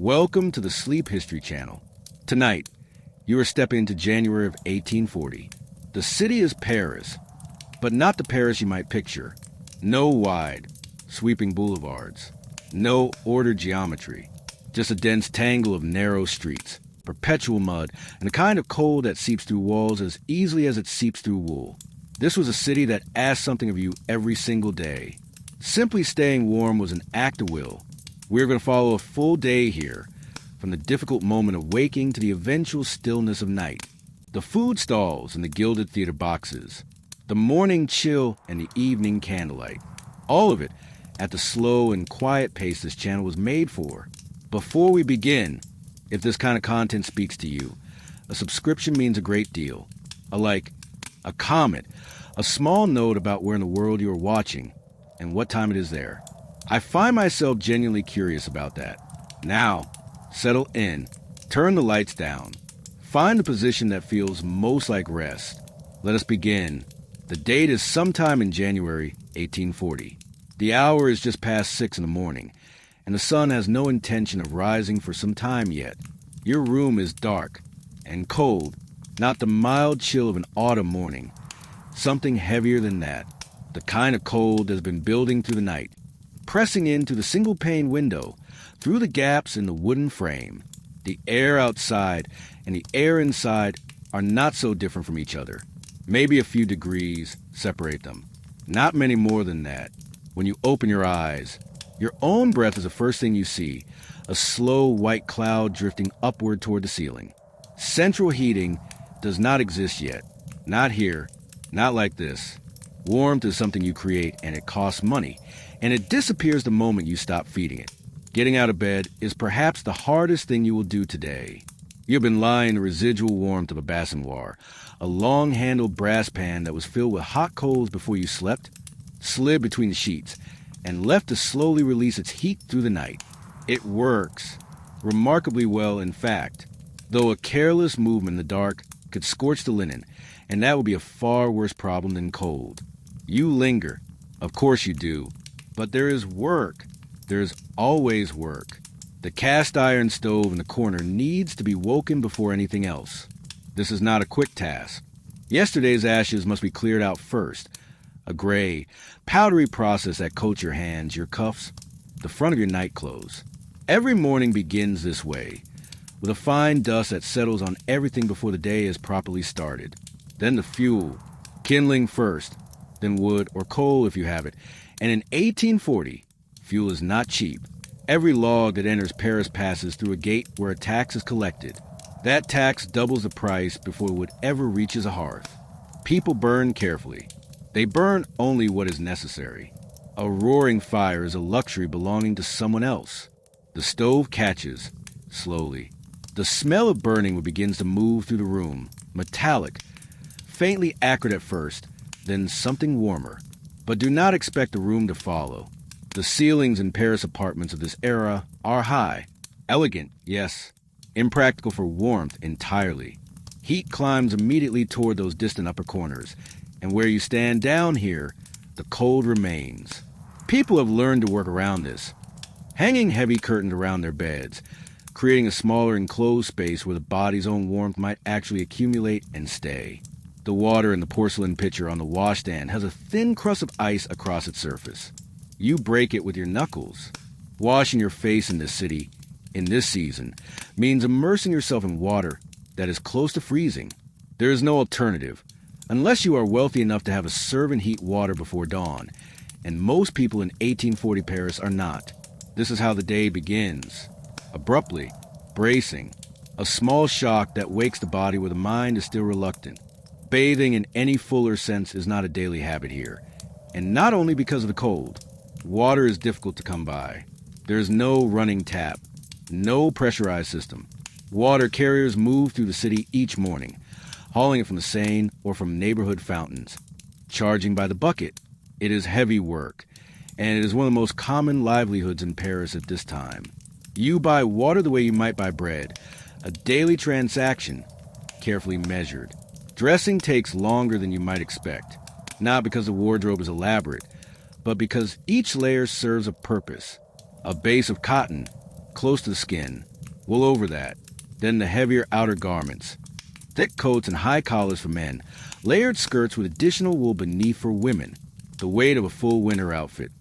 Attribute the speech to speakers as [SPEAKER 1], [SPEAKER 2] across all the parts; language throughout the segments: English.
[SPEAKER 1] Welcome to the Sleep History Channel. Tonight, you are stepping into January of 1840. The city is Paris, but not the Paris you might picture. No wide, sweeping boulevards. No ordered geometry. Just a dense tangle of narrow streets, perpetual mud, and a kind of cold that seeps through walls as easily as it seeps through wool. This was a city that asked something of you every single day. Simply staying warm was an act of will. We're going to follow a full day here, from the difficult moment of waking to the eventual stillness of night. The food stalls and the gilded theater boxes. The morning chill and the evening candlelight. All of it at the slow and quiet pace this channel was made for. Before we begin, if this kind of content speaks to you, a subscription means a great deal. A like, a comment, a small note about where in the world you are watching and what time it is there. I find myself genuinely curious about that. Now, settle in, turn the lights down, find the position that feels most like rest. Let us begin. The date is sometime in January 1840. The hour is just past 6 in the morning, and the sun has no intention of rising for some time yet. Your room is dark and cold, not the mild chill of an autumn morning. Something heavier than that, the kind of cold that has been building through the night, pressing into the single-pane window, through the gaps in the wooden frame. The air outside and the air inside are not so different from each other. Maybe a few degrees separate them. Not many more than that. When you open your eyes, your own breath is the first thing you see, a slow white cloud drifting upward toward the ceiling. Central heating does not exist yet. Not here. Not like this. Warmth is something you create, and it costs money, and it disappears the moment you stop feeding it. Getting out of bed is perhaps the hardest thing you will do today. You've been lying in the residual warmth of a bassinoir, a long-handled brass pan that was filled with hot coals before you slept, slid between the sheets, and left to slowly release its heat through the night. It works. Remarkably well, in fact, though a careless movement in the dark could scorch the linen, and that would be a far worse problem than cold. You linger. Of course you do. But there is work. There is always work. The cast iron stove in the corner needs to be woken before anything else. This is not a quick task. Yesterday's ashes must be cleared out first. A gray, powdery process that coats your hands, your cuffs, the front of your nightclothes. Every morning begins this way, with a fine dust that settles on everything before the day is properly started. Then the fuel, kindling first, then wood or coal if you have it. And in 1840, fuel is not cheap. Every log that enters Paris passes through a gate where a tax is collected. That tax doubles the price before it would ever reaches a hearth. People burn carefully. They burn only what is necessary. A roaring fire is a luxury belonging to someone else. The stove catches, slowly. The smell of burning begins to move through the room, metallic, faintly acrid at first, then something warmer. But do not expect the room to follow. The ceilings in Paris apartments of this era are high, elegant, yes, impractical for warmth entirely. Heat climbs immediately toward those distant upper corners, and where you stand down here, the cold remains. People have learned to work around this, hanging heavy curtains around their beds, creating a smaller enclosed space where the body's own warmth might actually accumulate and stay. The water in the porcelain pitcher on the washstand has a thin crust of ice across its surface. You break it with your knuckles. Washing your face in this city, in this season, means immersing yourself in water that is close to freezing. There is no alternative, unless you are wealthy enough to have a servant heat water before dawn, and most people in 1840 Paris are not. This is how the day begins. Abruptly, bracing, a small shock that wakes the body where the mind is still reluctant. Bathing in any fuller sense is not a daily habit here, and not only because of the cold. Water is difficult to come by. There is no running tap, no pressurized system. Water carriers move through the city each morning, hauling it from the Seine or from neighborhood fountains, charging by the bucket. It is heavy work, and it is one of the most common livelihoods in Paris at this time. You buy water the way you might buy bread, a daily transaction, carefully measured. Dressing takes longer than you might expect, not because the wardrobe is elaborate, but because each layer serves a purpose. A base of cotton, close to the skin, wool over that, then the heavier outer garments. Thick coats and high collars for men, layered skirts with additional wool beneath for women. The weight of a full winter outfit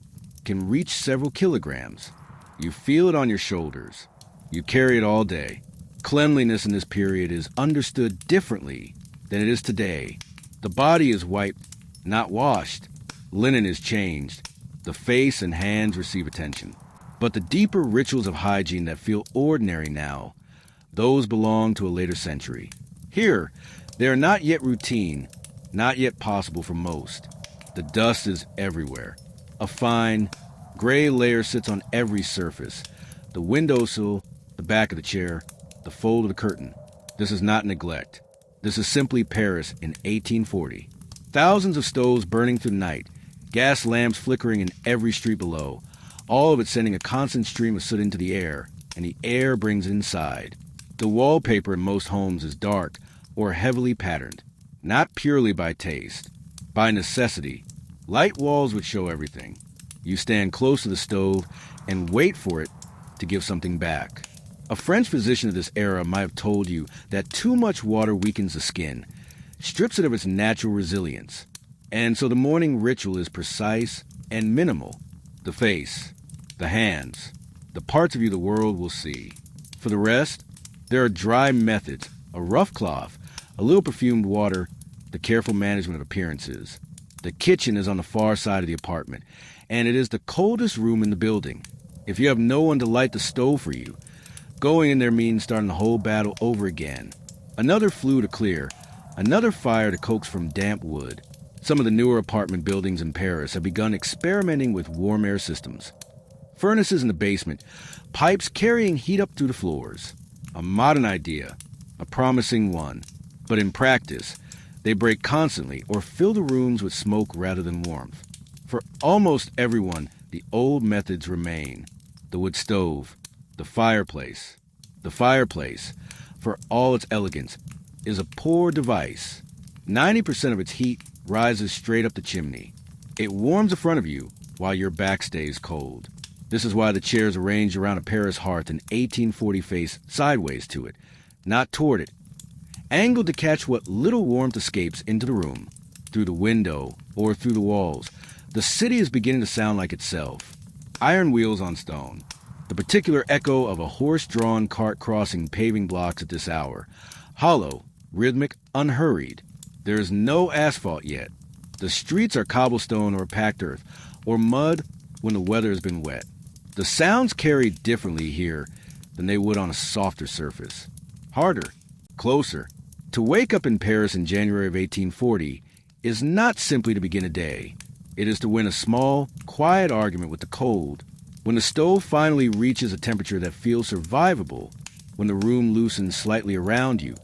[SPEAKER 1] can reach several kilograms. You feel it on your shoulders. You carry it all day. Cleanliness in this period is understood differently than it is today. The body is wiped, not washed. Linen is changed. The face and hands receive attention. But the deeper rituals of hygiene that feel ordinary now, those belong to a later century. Here, they are not yet routine, not yet possible for most. The dust is everywhere. A fine, gray layer sits on every surface. The windowsill, the back of the chair, the fold of the curtain. This is not neglect. This is simply Paris in 1840. Thousands of stoves burning through the night, gas lamps flickering in every street below, all of it sending a constant stream of soot into the air, and the air brings it inside. The wallpaper in most homes is dark or heavily patterned, not purely by taste, by necessity. Light walls would show everything. You stand close to the stove and wait for it to give something back. A French physician of this era might have told you that too much water weakens the skin, strips it of its natural resilience. And so the morning ritual is precise and minimal. The face, the hands, the parts of you the world will see. For the rest, there are dry methods, a rough cloth, a little perfumed water, the careful management of appearances. The kitchen is on the far side of the apartment, and it is the coldest room in the building. If you have no one to light the stove for you, going in there means starting the whole battle over again. Another flue to clear, another fire to coax from damp wood. Some of the newer apartment buildings in Paris have begun experimenting with warm air systems. Furnaces in the basement, pipes carrying heat up through the floors. A modern idea, a promising one. But in practice, they break constantly or fill the rooms with smoke rather than warmth. For almost everyone, the old methods remain. The wood stove, the fireplace. The fireplace, for all its elegance, is a poor device. 90% of its heat rises straight up the chimney. It warms the front of you while your back stays cold. This is why the chairs arranged around a Paris hearth in 1840 face sideways to it, not toward it, angled to catch what little warmth escapes into the room, through the window or through the walls. The city is beginning to sound like itself. Iron wheels on stone. The particular echo of a horse-drawn cart crossing paving blocks at this hour. Hollow, rhythmic, unhurried. There is no asphalt yet. The streets are cobblestone or packed earth, or mud when the weather has been wet. The sounds carry differently here than they would on a softer surface. Harder, closer. To wake up in Paris in January of 1840 is not simply to begin a day. It is to win a small, quiet argument with the cold. When the stove finally reaches a temperature that feels survivable, when the room loosens slightly around you,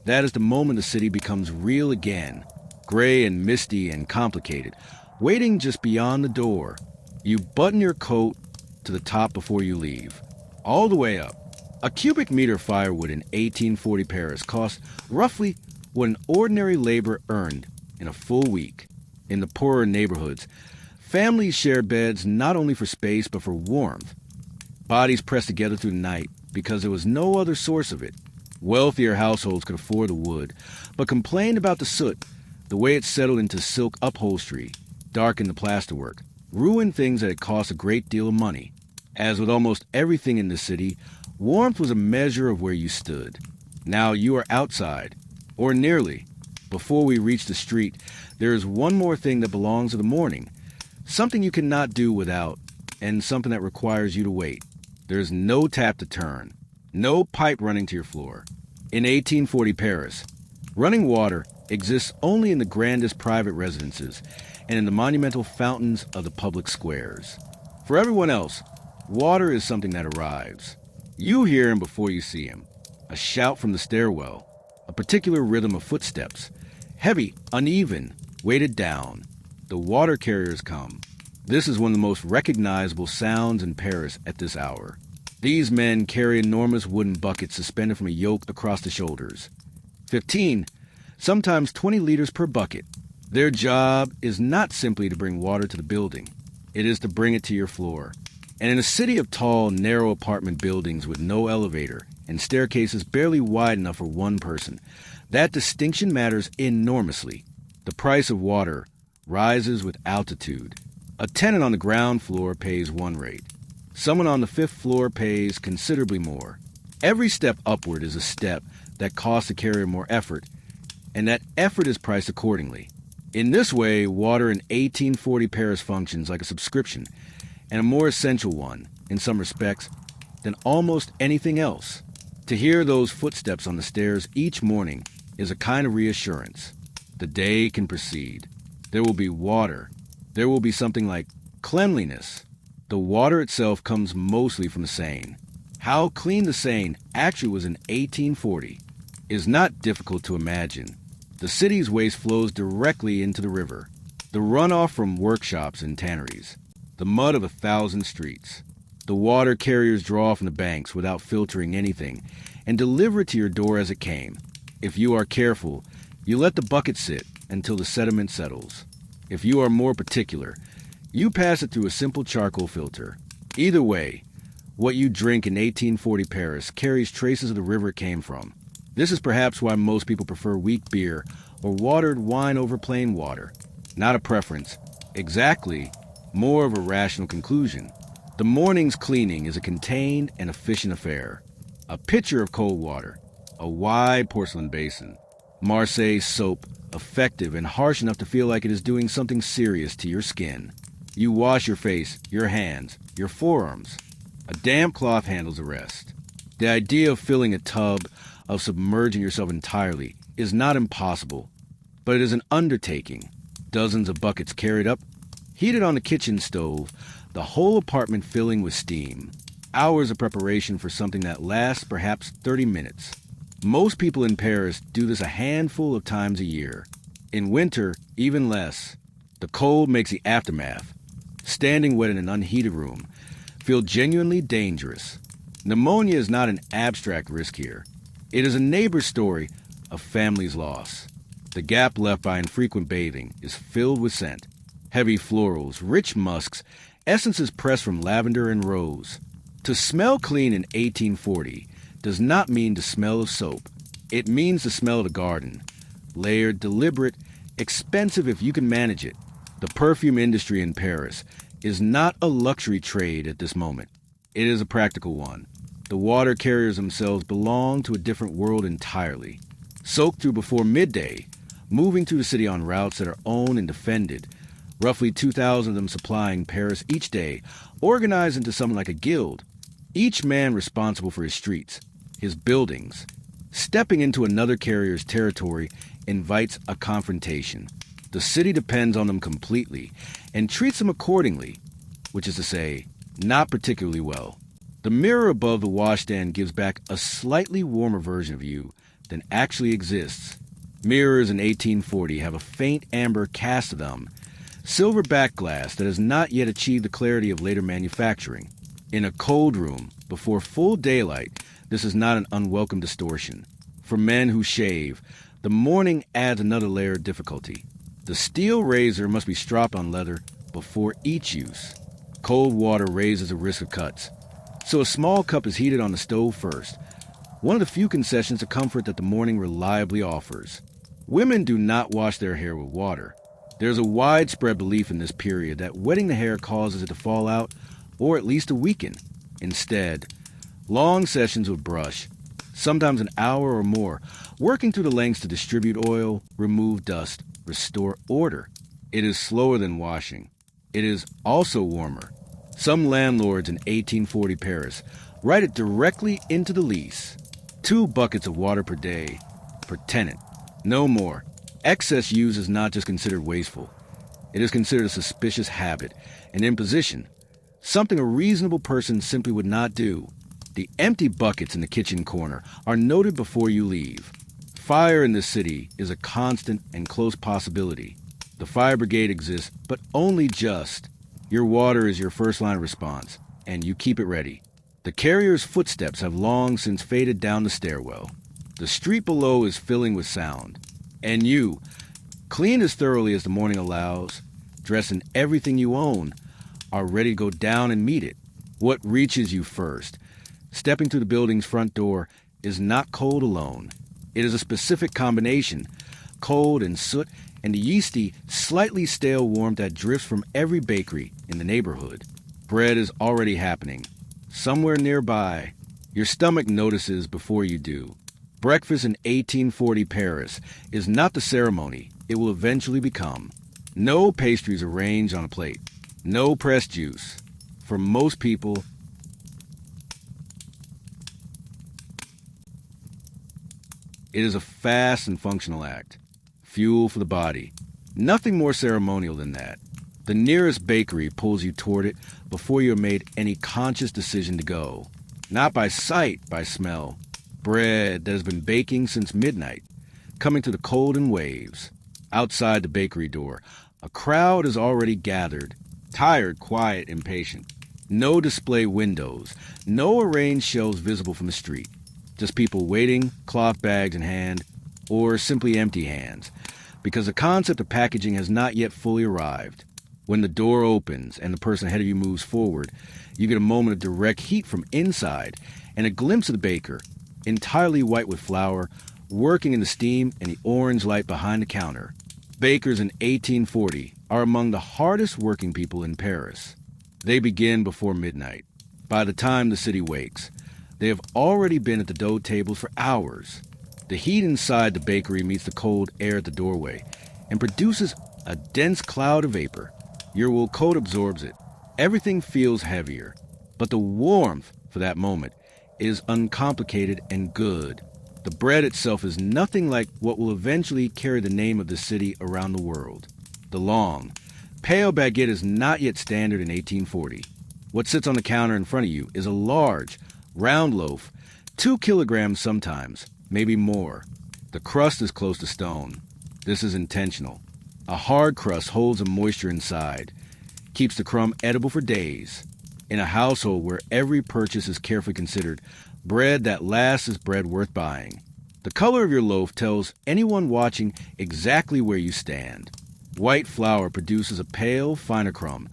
[SPEAKER 1] that is the moment the city becomes real again, gray and misty and complicated, waiting just beyond the door. You button your coat to the top before you leave, all the way up. A cubic meter of firewood in 1840 Paris cost roughly what an ordinary laborer earned in a full week. In the poorer neighborhoods, families shared beds not only for space but for warmth. Bodies pressed together through the night because there was no other source of it. Wealthier households could afford the wood, but complained about the soot, the way it settled into silk upholstery, darkened the plasterwork, ruined things that had cost a great deal of money. As with almost everything in the city, warmth was a measure of where you stood. Now you are outside, or nearly. Before we reach the street, there is one more thing that belongs to the morning, something you cannot do without, and something that requires you to wait. There is no tap to turn, no pipe running to your floor. In 1840 Paris, running water exists only in the grandest private residences and in the monumental fountains of the public squares. For everyone else, water is something that arrives. You hear him before you see him. A shout from the stairwell, a particular rhythm of footsteps, heavy, uneven, weighted down. The water carriers come. This is one of the most recognizable sounds in Paris at this hour. These men carry enormous wooden buckets suspended from a yoke across the shoulders. 15, sometimes 20 liters per bucket. Their job is not simply to bring water to the building. It is to bring it to your floor. And in a city of tall, narrow apartment buildings with no elevator and staircases barely wide enough for one person, that distinction matters enormously. The price of water rises with altitude. A tenant on the ground floor pays one rate. Someone on the fifth floor pays considerably more. Every step upward is a step that costs the carrier more effort, and that effort is priced accordingly. In this way, water in 1840 Paris functions like a subscription, and a more essential one, in some respects, than almost anything else. To hear those footsteps on the stairs each morning is a kind of reassurance. The day can proceed. There will be water. There will be something like cleanliness. The water itself comes mostly from the Seine. How clean the Seine actually was in 1840 is not difficult to imagine. The city's waste flows directly into the river. The runoff from workshops and tanneries. The mud of 1,000 streets. The water carriers draw from the banks without filtering anything and deliver it to your door as it came. If you are careful, you let the bucket sit until the sediment settles. If you are more particular, you pass it through a simple charcoal filter. Either way, what you drink in 1840 Paris carries traces of the river it came from. This is perhaps why most people prefer weak beer or watered wine over plain water. Not a preference. Exactly. More of a rational conclusion. The morning's cleaning is a contained and efficient affair. A pitcher of cold water. A wide porcelain basin. Marseille soap, effective and harsh enough to feel like it is doing something serious to your skin. You wash your face, your hands, your forearms. A damp cloth handles the rest. The idea of filling a tub, of submerging yourself entirely, is not impossible, but it is an undertaking. Dozens of buckets carried up, heated on the kitchen stove, the whole apartment filling with steam. Hours of preparation for something that lasts perhaps 30 minutes. Most people in Paris do this a handful of times a year. In winter, even less. The cold makes the aftermath, standing wet in an unheated room, feel genuinely dangerous. Pneumonia is not an abstract risk here. It is a neighbor's story of family's loss. The gap left by infrequent bathing is filled with scent. Heavy florals, rich musks, essences pressed from lavender and rose. To smell clean in 1840 does not mean the smell of soap. It means the smell of a garden. Layered, deliberate, expensive if you can manage it. The perfume industry in Paris is not a luxury trade at this moment. It is a practical one. The water carriers themselves belong to a different world entirely. Soaked through before midday, moving through the city on routes that are owned and defended, roughly 2,000 of them supplying Paris each day, organized into something like a guild, each man responsible for his streets, his buildings. Stepping into another carrier's territory invites a confrontation. The city depends on them completely and treats them accordingly, which is to say, not particularly well. The mirror above the washstand gives back a slightly warmer version of you than actually exists. Mirrors in 1840 have a faint amber cast of them, silver back glass that has not yet achieved the clarity of later manufacturing. In a cold room, before full daylight, this is not an unwelcome distortion. For men who shave, the morning adds another layer of difficulty. The steel razor must be stropped on leather before each use. Cold water raises the risk of cuts, so a small cup is heated on the stove first, one of the few concessions of comfort that the morning reliably offers. Women do not wash their hair with water. There's a widespread belief in this period that wetting the hair causes it to fall out, or at least to weaken. Instead, long sessions with brush, sometimes an hour or more, working through the lengths to distribute oil, remove dust, restore order. It is slower than washing. It is also warmer. Some landlords in 1840 Paris write it directly into the lease. 2 buckets of water per day, per tenant. No more. Excess use is not just considered wasteful. It is considered a suspicious habit, an imposition, something a reasonable person simply would not do. The empty buckets in the kitchen corner are noted before you leave. Fire in this city is a constant and close possibility. The fire brigade exists, but only just. Your water is your first line of response, and you keep it ready. The carrier's footsteps have long since faded down the stairwell. The street below is filling with sound. And you, clean as thoroughly as the morning allows, dressed in everything you own, are ready to go down and meet it. What reaches you first? Stepping through the building's front door is not cold alone. It is a specific combination, cold and soot, and the yeasty, slightly stale warmth that drifts from every bakery in the neighborhood. Bread is already happening. Somewhere nearby, your stomach notices before you do. Breakfast in 1840 Paris is not the ceremony it will eventually become. No pastries arranged on a plate. No pressed juice. For most people, it is a fast and functional act. Fuel for the body. Nothing more ceremonial than that. The nearest bakery pulls you toward it before you have made any conscious decision to go. Not by sight, by smell. Bread that has been baking since midnight, coming to the cold in waves. Outside the bakery door, a crowd is already gathered, tired, quiet, impatient. No display windows, no arranged shelves visible from the street. Just people waiting, cloth bags in hand, or simply empty hands, because the concept of packaging has not yet fully arrived. When the door opens and the person ahead of you moves forward, you get a moment of direct heat from inside and a glimpse of the baker, entirely white with flour, working in the steam and the orange light behind the counter. Bakers in 1840 are among the hardest working people in Paris. They begin before midnight. By the time the city wakes, they have already been at the dough tables for hours. The heat inside the bakery meets the cold air at the doorway and produces a dense cloud of vapor. Your wool coat absorbs it. Everything feels heavier, but the warmth for that moment is uncomplicated and good. The bread itself is nothing like what will eventually carry the name of the city around the world. The long, pale baguette is not yet standard in 1840. What sits on the counter in front of you is a large, round loaf, 2 kilograms sometimes, maybe more. The crust is close to stone. This is intentional. A hard crust holds the moisture inside, keeps the crumb edible for days. In a household where every purchase is carefully considered, bread that lasts is bread worth buying. The color of your loaf tells anyone watching exactly where you stand. White flour produces a pale, finer crumb,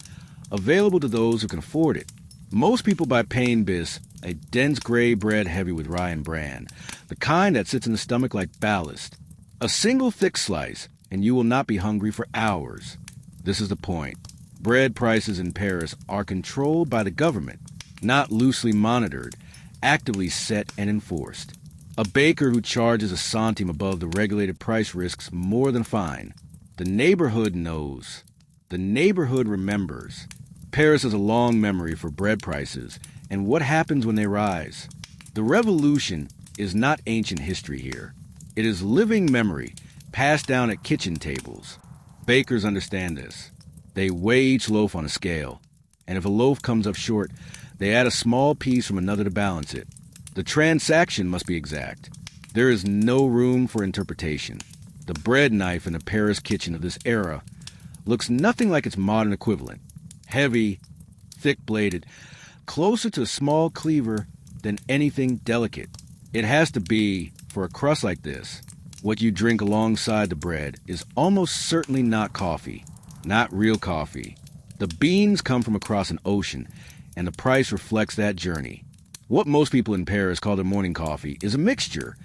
[SPEAKER 1] available to those who can afford it. Most people buy pain bis, a dense gray bread heavy with rye and bran, the kind that sits in the stomach like ballast. A single thick slice, and you will not be hungry for hours. This is the point. Bread prices in Paris are controlled by the government, not loosely monitored, actively set and enforced. A baker who charges a centime above the regulated price risks more than a fine. The neighborhood knows. The neighborhood remembers. Paris has a long memory for bread prices and what happens when they rise. The revolution is not ancient history here. It is living memory passed down at kitchen tables. Bakers understand this. They weigh each loaf on a scale, and if a loaf comes up short, they add a small piece from another to balance it. The transaction must be exact. There is no room for interpretation. The bread knife in the Paris kitchen of this era looks nothing like its modern equivalent. Heavy, thick-bladed, closer to a small cleaver than anything delicate. It has to be, for a crust like this, what you drink alongside the bread is almost certainly not coffee. Not real coffee. The beans come from across an ocean, and the price reflects that journey. What most people in Paris call their morning coffee is a mixture.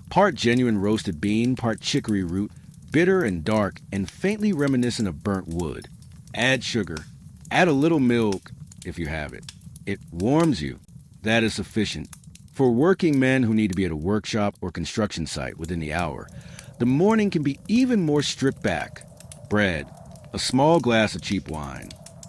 [SPEAKER 1] Part genuine roasted bean, part chicory root, bitter and dark, and faintly reminiscent of burnt wood. Add sugar. Add a little milk, if you have it. It warms you. That is sufficient. For working men who need to be at a workshop or construction site within the hour, the morning can be even more stripped back. Bread. A small glass of cheap wine.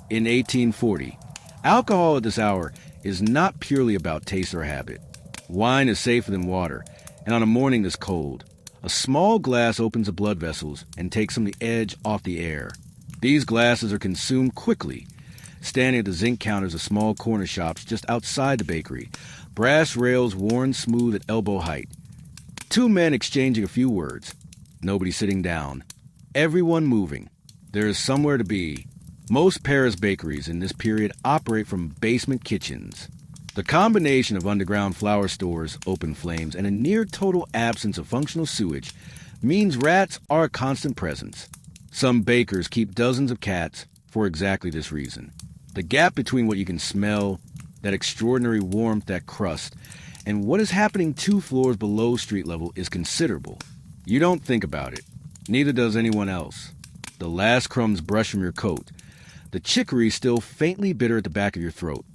[SPEAKER 1] In 1840, alcohol at this hour is not purely about taste or habit. Wine is safer than water, and on a morning this cold, a small glass opens the blood vessels and takes some of the edge off the air. These glasses are consumed quickly, standing at the zinc counters of small corner shops just outside the bakery, brass rails worn smooth at elbow height. 2 men exchanging a few words. Nobody sitting down. Everyone moving. There is somewhere to be. Most Paris bakeries in this period operate from basement kitchens. The combination of underground flour stores, open flames, and a near-total absence of functional sewage means rats are a constant presence. Some bakers keep dozens of cats for exactly this reason. The gap between what you can smell that extraordinary warmth, that crust, and what is happening 2 floors below street level is considerable. You don't think about it. Neither does anyone else. The last crumbs brush from your coat. The chicory still faintly bitter at the back of your throat.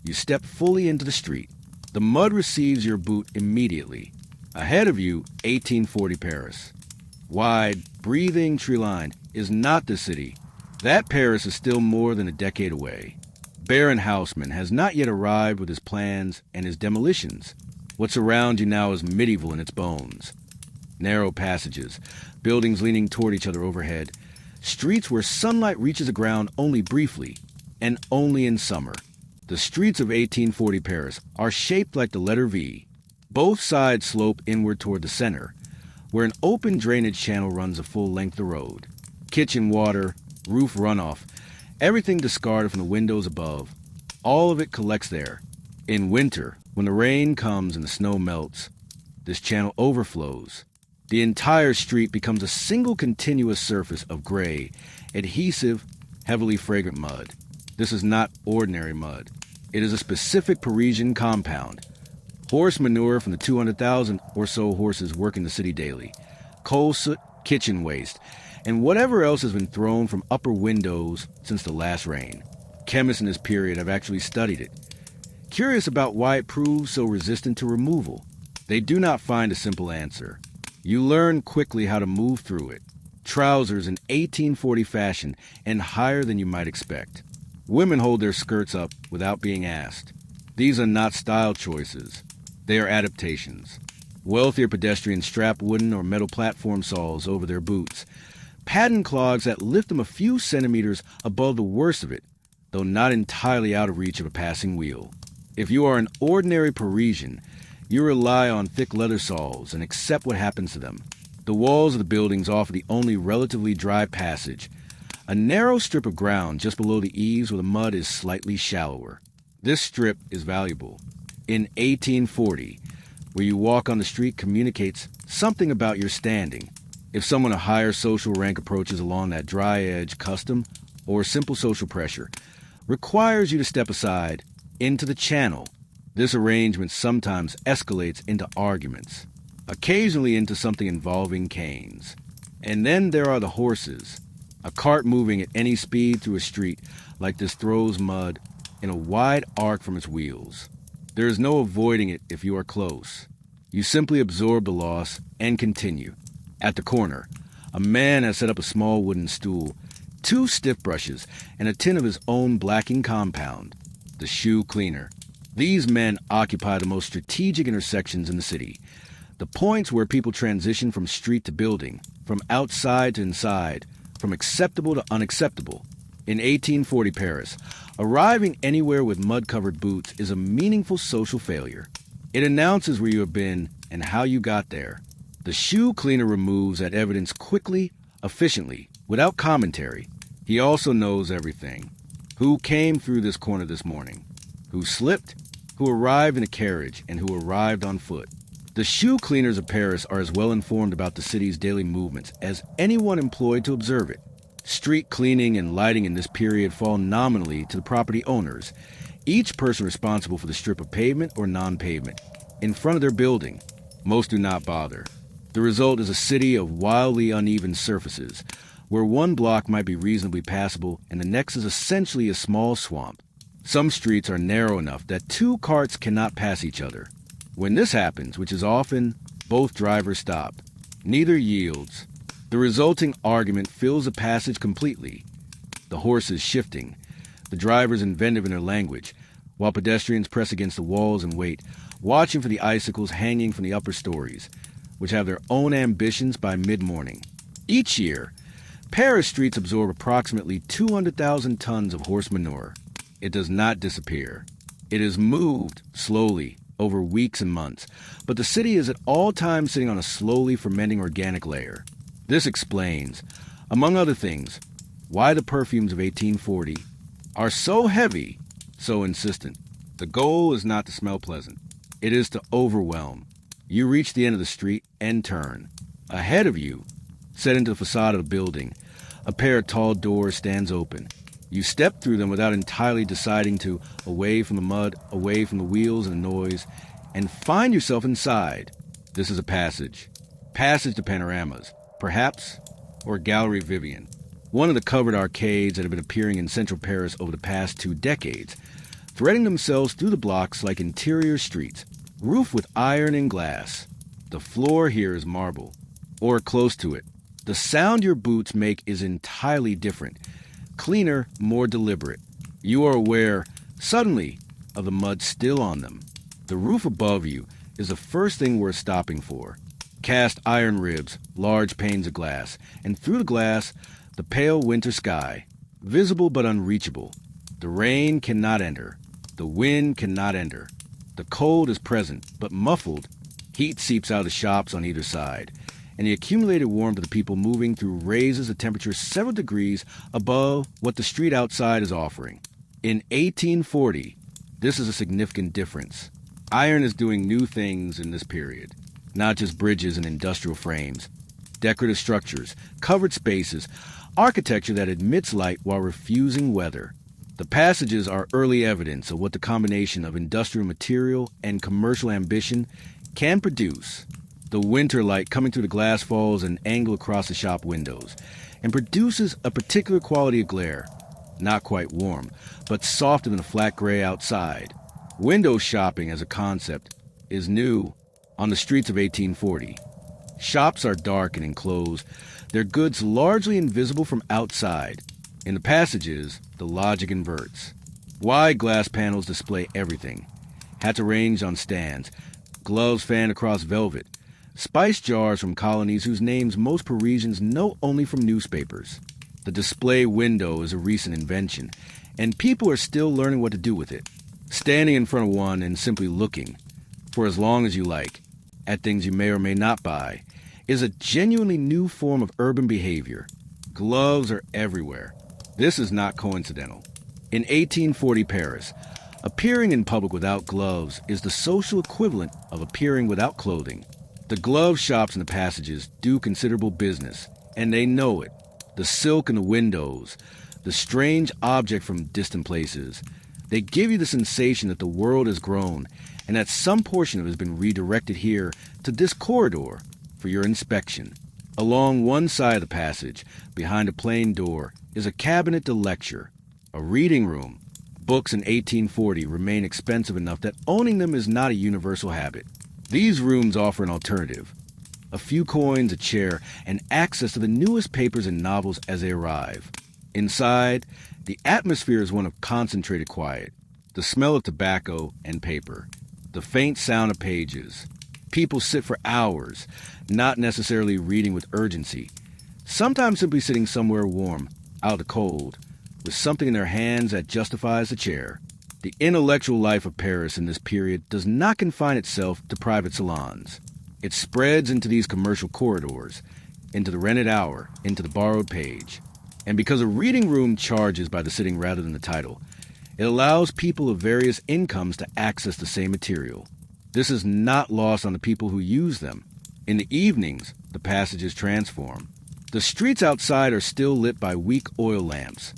[SPEAKER 1] You step fully into the street. The mud receives your boot immediately. Ahead of you, 1840 Paris. Wide, breathing, tree-lined, is not the city. That Paris is still more than a decade away. Baron Haussmann has not yet arrived with his plans and his demolitions. What's around you now is medieval in its bones. Narrow passages, buildings leaning toward each other overhead, streets where sunlight reaches the ground only briefly, and only in summer. The streets of 1840 Paris are shaped like the letter V. Both sides slope inward toward the center, where an open drainage channel runs the full length of the road. Kitchen water, roof runoff, everything discarded from the windows above, all of it collects there. In winter, when the rain comes and the snow melts, this channel overflows. The entire street becomes a single continuous surface of gray, adhesive, heavily fragrant mud. This is not ordinary mud. It is a specific Parisian compound. Horse manure from the 200,000 or so horses working the city daily, coal soot, kitchen waste, and whatever else has been thrown from upper windows since the last rain. Chemists in this period have actually studied it, curious about why it proves so resistant to removal. They do not find a simple answer. You learn quickly how to move through it. Trousers in 1840 fashion and higher than you might expect. Women hold their skirts up without being asked. These are not style choices. They are adaptations. Wealthier pedestrians strap wooden or metal platform soles over their boots, patent clogs that lift them a few centimeters above the worst of it, though not entirely out of reach of a passing wheel. If you are an ordinary Parisian, you rely on thick leather soles and accept what happens to them. The walls of the buildings offer the only relatively dry passage, a narrow strip of ground just below the eaves where the mud is slightly shallower. This strip is valuable. In 1840, where you walk on the street communicates something about your standing. If someone of higher social rank approaches along that dry edge, custom or simple social pressure requires you to step aside into the channel. This arrangement sometimes escalates into arguments, occasionally into something involving canes. And then there are the horses. A cart moving at any speed through a street like this throws mud in a wide arc from its wheels. There is no avoiding it if you are close. You simply absorb the loss and continue. At the corner, a man has set up a small wooden stool, 2 stiff brushes, and a tin of his own blacking compound, the shoe cleaner. These men occupy the most strategic intersections in the city, the points where people transition from street to building, from outside to inside, from acceptable to unacceptable. In 1840 Paris, arriving anywhere with mud-covered boots is a meaningful social failure. It announces where you have been and how you got there. The shoe cleaner removes that evidence quickly, efficiently, without commentary. He also knows everything. Who came through this corner this morning? Who slipped? Who arrived in a carriage and who arrived on foot? The shoe cleaners of Paris are as well informed about the city's daily movements as anyone employed to observe it. Street cleaning and lighting in this period fall nominally to the property owners, each person responsible for the strip of pavement or non-pavement in front of their building. Most do not bother. The result is a city of wildly uneven surfaces, where one block might be reasonably passable and the next is essentially a small swamp. Some streets are narrow enough that 2 carts cannot pass each other. When this happens, which is often, both drivers stop. Neither yields. The resulting argument fills the passage completely. The horses shifting, the drivers inventive in their language, while pedestrians press against the walls and wait, watching for the icicles hanging from the upper stories, which have their own ambitions by mid-morning. Each year, Paris streets absorb approximately 200,000 tons of horse manure. It does not disappear. It is moved slowly over weeks and months, but the city is at all times sitting on a slowly fermenting organic layer. This explains, among other things, why the perfumes of 1840 are so heavy, so insistent. The goal is not to smell pleasant. It is to overwhelm. You reach the end of the street and turn. Ahead of you, set into the facade of a building, a pair of tall doors stands open. You step through them without entirely deciding to, away from the mud, away from the wheels and the noise, and find yourself inside. This is a passage. Passage to panoramas, perhaps, or Gallery Vivian, one of the covered arcades that have been appearing in central Paris over the past 2 decades, threading themselves through the blocks like interior streets, roofed with iron and glass. The floor here is marble, or close to it. The sound your boots make is entirely different, cleaner, more deliberate. You are aware, suddenly, of the mud still on them. The roof above you is the first thing worth stopping for. Cast iron ribs, large panes of glass, and through the glass, the pale winter sky, visible but unreachable. The rain cannot enter. The wind cannot enter. The cold is present, but muffled. Heat seeps out of the shops on either side, and the accumulated warmth of the people moving through raises the temperature several degrees above what the street outside is offering. In 1840, this is a significant difference. Iron is doing new things in this period, not just bridges and industrial frames, decorative structures, covered spaces, architecture that admits light while refusing weather. The passages are early evidence of what the combination of industrial material and commercial ambition can produce. The winter light coming through the glass falls an angle across the shop windows and produces a particular quality of glare, not quite warm, but softer than a flat gray outside. Window shopping as a concept is new on the streets of 1840. Shops are dark and enclosed, their goods largely invisible from outside. In the passages, the logic inverts. Wide glass panels display everything. Hats arranged on stands, gloves fanned across velvet, spice jars from colonies whose names most Parisians know only from newspapers. The display window is a recent invention, and people are still learning what to do with it. Standing in front of one and simply looking, for as long as you like, at things you may or may not buy, is a genuinely new form of urban behavior. Gloves are everywhere. This is not coincidental. In 1840 Paris, appearing in public without gloves is the social equivalent of appearing without clothing. The glove shops in the passages do considerable business, and they know it. The silk in the windows, the strange object from distant places, they give you the sensation that the world has grown and that some portion of it has been redirected here to this corridor for your inspection. Along one side of the passage, behind a plain door, is a cabinet to lecture, a reading room. Books in 1840 remain expensive enough that owning them is not a universal habit. These rooms offer an alternative. A few coins, a chair, and access to the newest papers and novels as they arrive. Inside, the atmosphere is one of concentrated quiet. The smell of tobacco and paper. The faint sound of pages. People sit for hours, not necessarily reading with urgency. Sometimes simply sitting somewhere warm, out of the cold, with something in their hands that justifies the chair. The intellectual life of Paris in this period does not confine itself to private salons. It spreads into these commercial corridors, into the rented hour, into the borrowed page. And because a reading room charges by the sitting rather than the title, it allows people of various incomes to access the same material. This is not lost on the people who use them. In the evenings, the passages transform. The streets outside are still lit by weak oil lamps,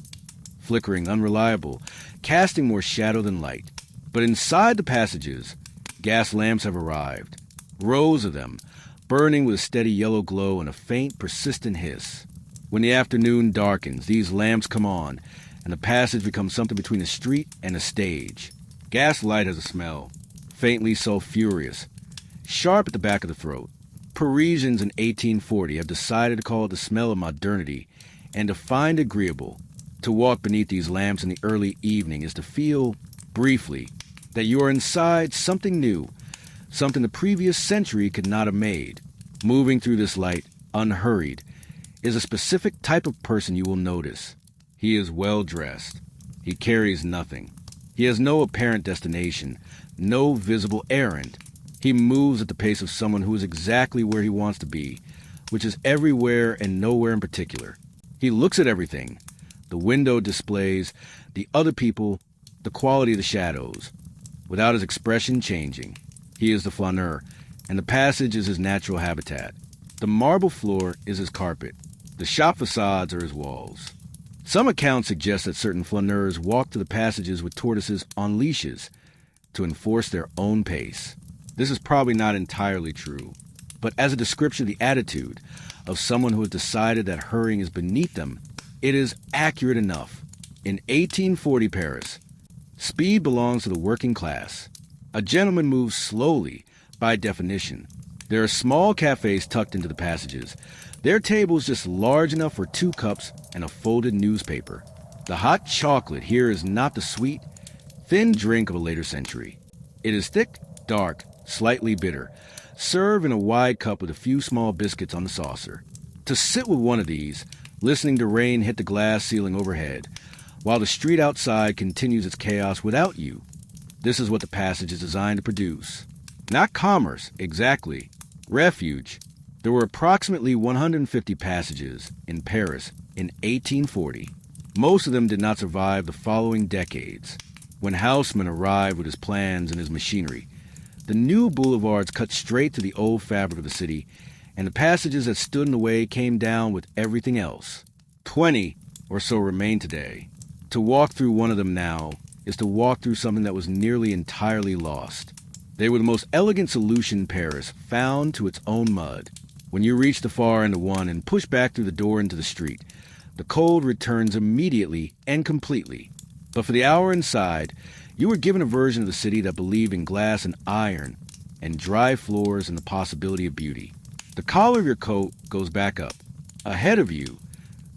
[SPEAKER 1] flickering, unreliable, casting more shadow than light. But inside the passages, gas lamps have arrived, rows of them, burning with a steady yellow glow and a faint, persistent hiss. When the afternoon darkens, these lamps come on, and the passage becomes something between a street and a stage. Gas light has a smell, faintly sulphurous, sharp at the back of the throat. Parisians in 1840 have decided to call it the smell of modernity, and to find agreeable. To walk beneath these lamps in the early evening is to feel, briefly, that you are inside something new, something the previous century could not have made. Moving through this light, unhurried, is a specific type of person you will notice. He is well dressed. He carries nothing. He has no apparent destination, no visible errand. He moves at the pace of someone who is exactly where he wants to be, which is everywhere and nowhere in particular. He looks at everything. The window displays, the other people, the quality of the shadows, without his expression changing. He is the flaneur, and the passage is his natural habitat. The marble floor is his carpet. The shop facades are his walls. Some accounts suggest that certain flaneurs walk to the passages with tortoises on leashes to enforce their own pace. This is probably not entirely true, but as a description of the attitude of someone who has decided that hurrying is beneath them, it is accurate enough. In 1840 Paris, speed belongs to the working class. A gentleman moves slowly by definition. There are small cafes tucked into the passages. Their tables just large enough for 2 cups and a folded newspaper. The hot chocolate here is not the sweet, thin drink of a later century. It is thick, dark, slightly bitter, served in a wide cup with a few small biscuits on the saucer. To sit with one of these, listening to rain hit the glass ceiling overhead, while the street outside continues its chaos without you, this is what the passage is designed to produce. Not commerce, exactly. Refuge. There were approximately 150 passages in Paris in 1840. Most of them did not survive the following decades. When Haussmann arrived with his plans and his machinery, the new boulevards cut straight to the old fabric of the city, and the passages that stood in the way came down with everything else. 20 or so remain today. To walk through one of them now is to walk through something that was nearly entirely lost. They were the most elegant solution Paris found to its own mud. When you reach the far end of one and push back through the door into the street, the cold returns immediately and completely. But for the hour inside, you were given a version of the city that believed in glass and iron and dry floors and the possibility of beauty. The collar of your coat goes back up. Ahead of you,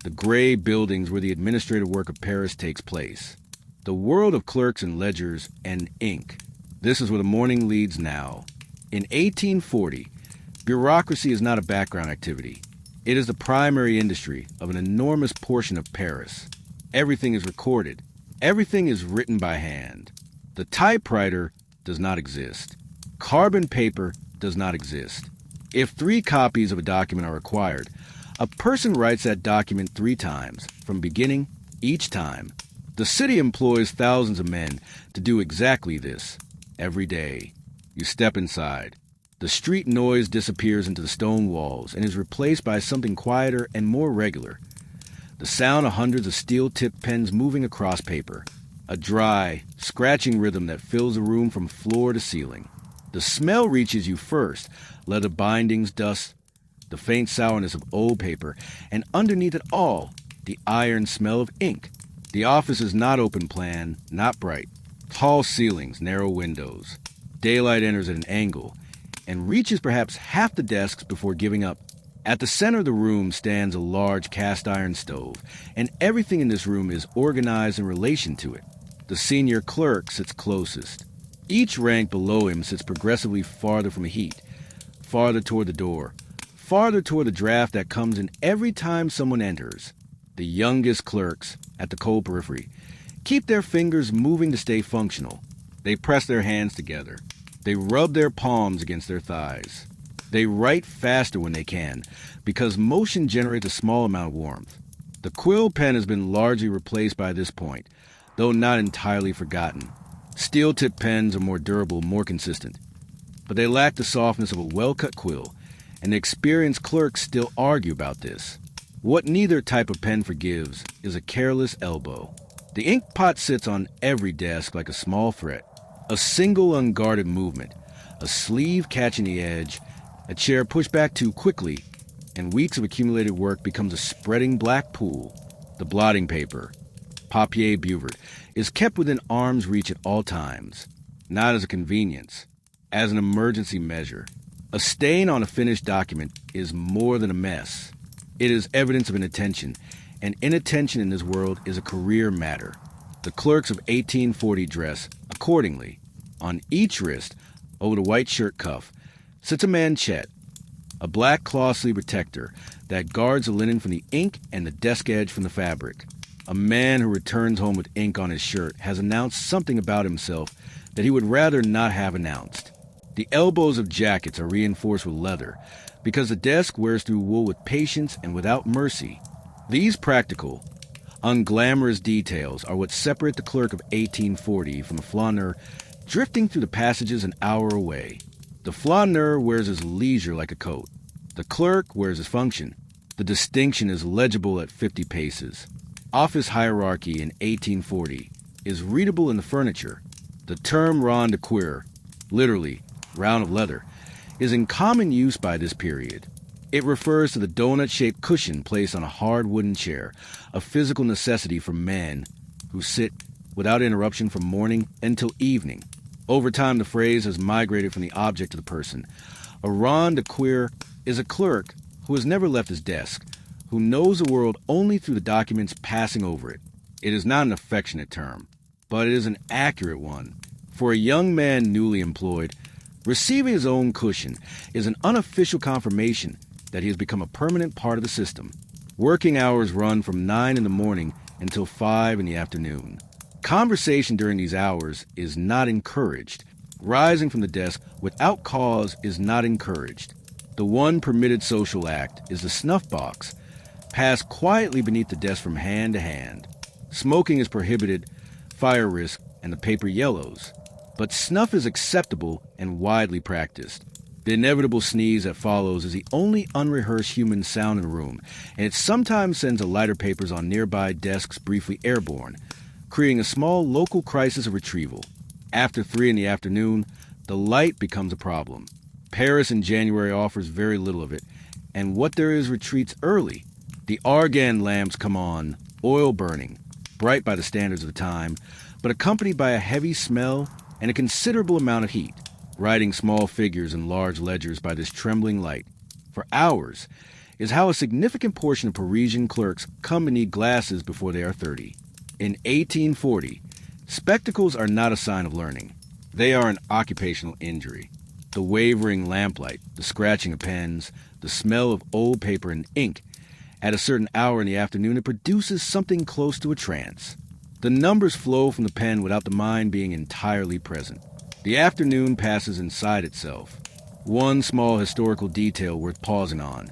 [SPEAKER 1] the gray buildings where the administrative work of Paris takes place. The world of clerks and ledgers and ink. This is where the morning leads now. In 1840, bureaucracy is not a background activity. It is the primary industry of an enormous portion of Paris. Everything is recorded. Everything is written by hand. The typewriter does not exist. Carbon paper does not exist. If 3 copies of a document are required, a person writes that document 3 times, from beginning, each time. The city employs thousands of men to do exactly this, every day. You step inside. The street noise disappears into the stone walls and is replaced by something quieter and more regular. The sound of hundreds of steel-tipped pens moving across paper. A dry, scratching rhythm that fills the room from floor to ceiling. The smell reaches you first, leather bindings, dust, the faint sourness of old paper, and underneath it all, the iron smell of ink. The office is not open plan, not bright. Tall ceilings, narrow windows. Daylight enters at an angle and reaches perhaps half the desks before giving up. At the center of the room stands a large cast-iron stove, and everything in this room is organized in relation to it. The senior clerk sits closest. Each rank below him sits progressively farther from the heat, farther toward the door, farther toward the draft that comes in every time someone enters. The youngest clerks, at the cold periphery, keep their fingers moving to stay functional. They press their hands together. They rub their palms against their thighs. They write faster when they can, because motion generates a small amount of warmth. The quill pen has been largely replaced by this point, though not entirely forgotten. Steel-tipped pens are more durable, more consistent. But they lack the softness of a well-cut quill, and the experienced clerks still argue about this. What neither type of pen forgives is a careless elbow. The ink pot sits on every desk like a small threat. A single unguarded movement, a sleeve catching the edge, a chair pushed back too quickly, and weeks of accumulated work becomes a spreading black pool. The blotting paper, papier buvard, is kept within arm's reach at all times, not as a convenience, as an emergency measure. A stain on a finished document is more than a mess. It is evidence of inattention, and inattention in this world is a career matter. The clerks of 1840 dress accordingly. On each wrist, over the white shirt cuff, sits a manchette, a black cloth sleeve protector that guards the linen from the ink and the desk edge from the fabric. A man who returns home with ink on his shirt has announced something about himself that he would rather not have announced. The elbows of jackets are reinforced with leather because the desk wears through wool with patience and without mercy. These practical, unglamorous details are what separate the clerk of 1840 from the flaneur drifting through the passages an hour away. The flaneur wears his leisure like a coat. The clerk wears his function. The distinction is legible at 50 paces. office hierarchy in 1840 is readable in the furniture. The term rond de cuir, literally round of leather, is in common use by this period. It refers to the donut-shaped cushion placed on a hard wooden chair, a physical necessity for men who sit without interruption from morning until evening. Over time, the phrase has migrated from the object to the person. A rond de cuir is a clerk who has never left his desk, who knows the world only through the documents passing over it. It is not an affectionate term, but it is an accurate one. For a young man newly employed, receiving his own cushion is an unofficial confirmation that he has become a permanent part of the system. Working hours run from 9 in the morning until 5 in the afternoon. Conversation during these hours is not encouraged. Rising from the desk without cause is not encouraged. The one permitted social act is the snuff box, passed quietly beneath the desk from hand to hand. Smoking is prohibited, fire risk, and the paper yellows. But snuff is acceptable and widely practiced. The inevitable sneeze that follows is the only unrehearsed human sound in the room, and it sometimes sends the lighter papers on nearby desks briefly airborne, creating a small local crisis of retrieval. After 3 in the afternoon, the light becomes a problem. Paris in January offers very little of it, and what there is retreats early. The argan lamps come on, oil burning, bright by the standards of the time, but accompanied by a heavy smell and a considerable amount of heat, writing small figures in large ledgers by this trembling light. For hours is how a significant portion of Parisian clerks come to need glasses before they are 30. In 1840, spectacles are not a sign of learning. They are an occupational injury. The wavering lamplight, the scratching of pens, the smell of old paper and ink. At a certain hour in the afternoon, it produces something close to a trance. The numbers flow from the pen without the mind being entirely present. The afternoon passes inside itself. One small historical detail worth pausing on.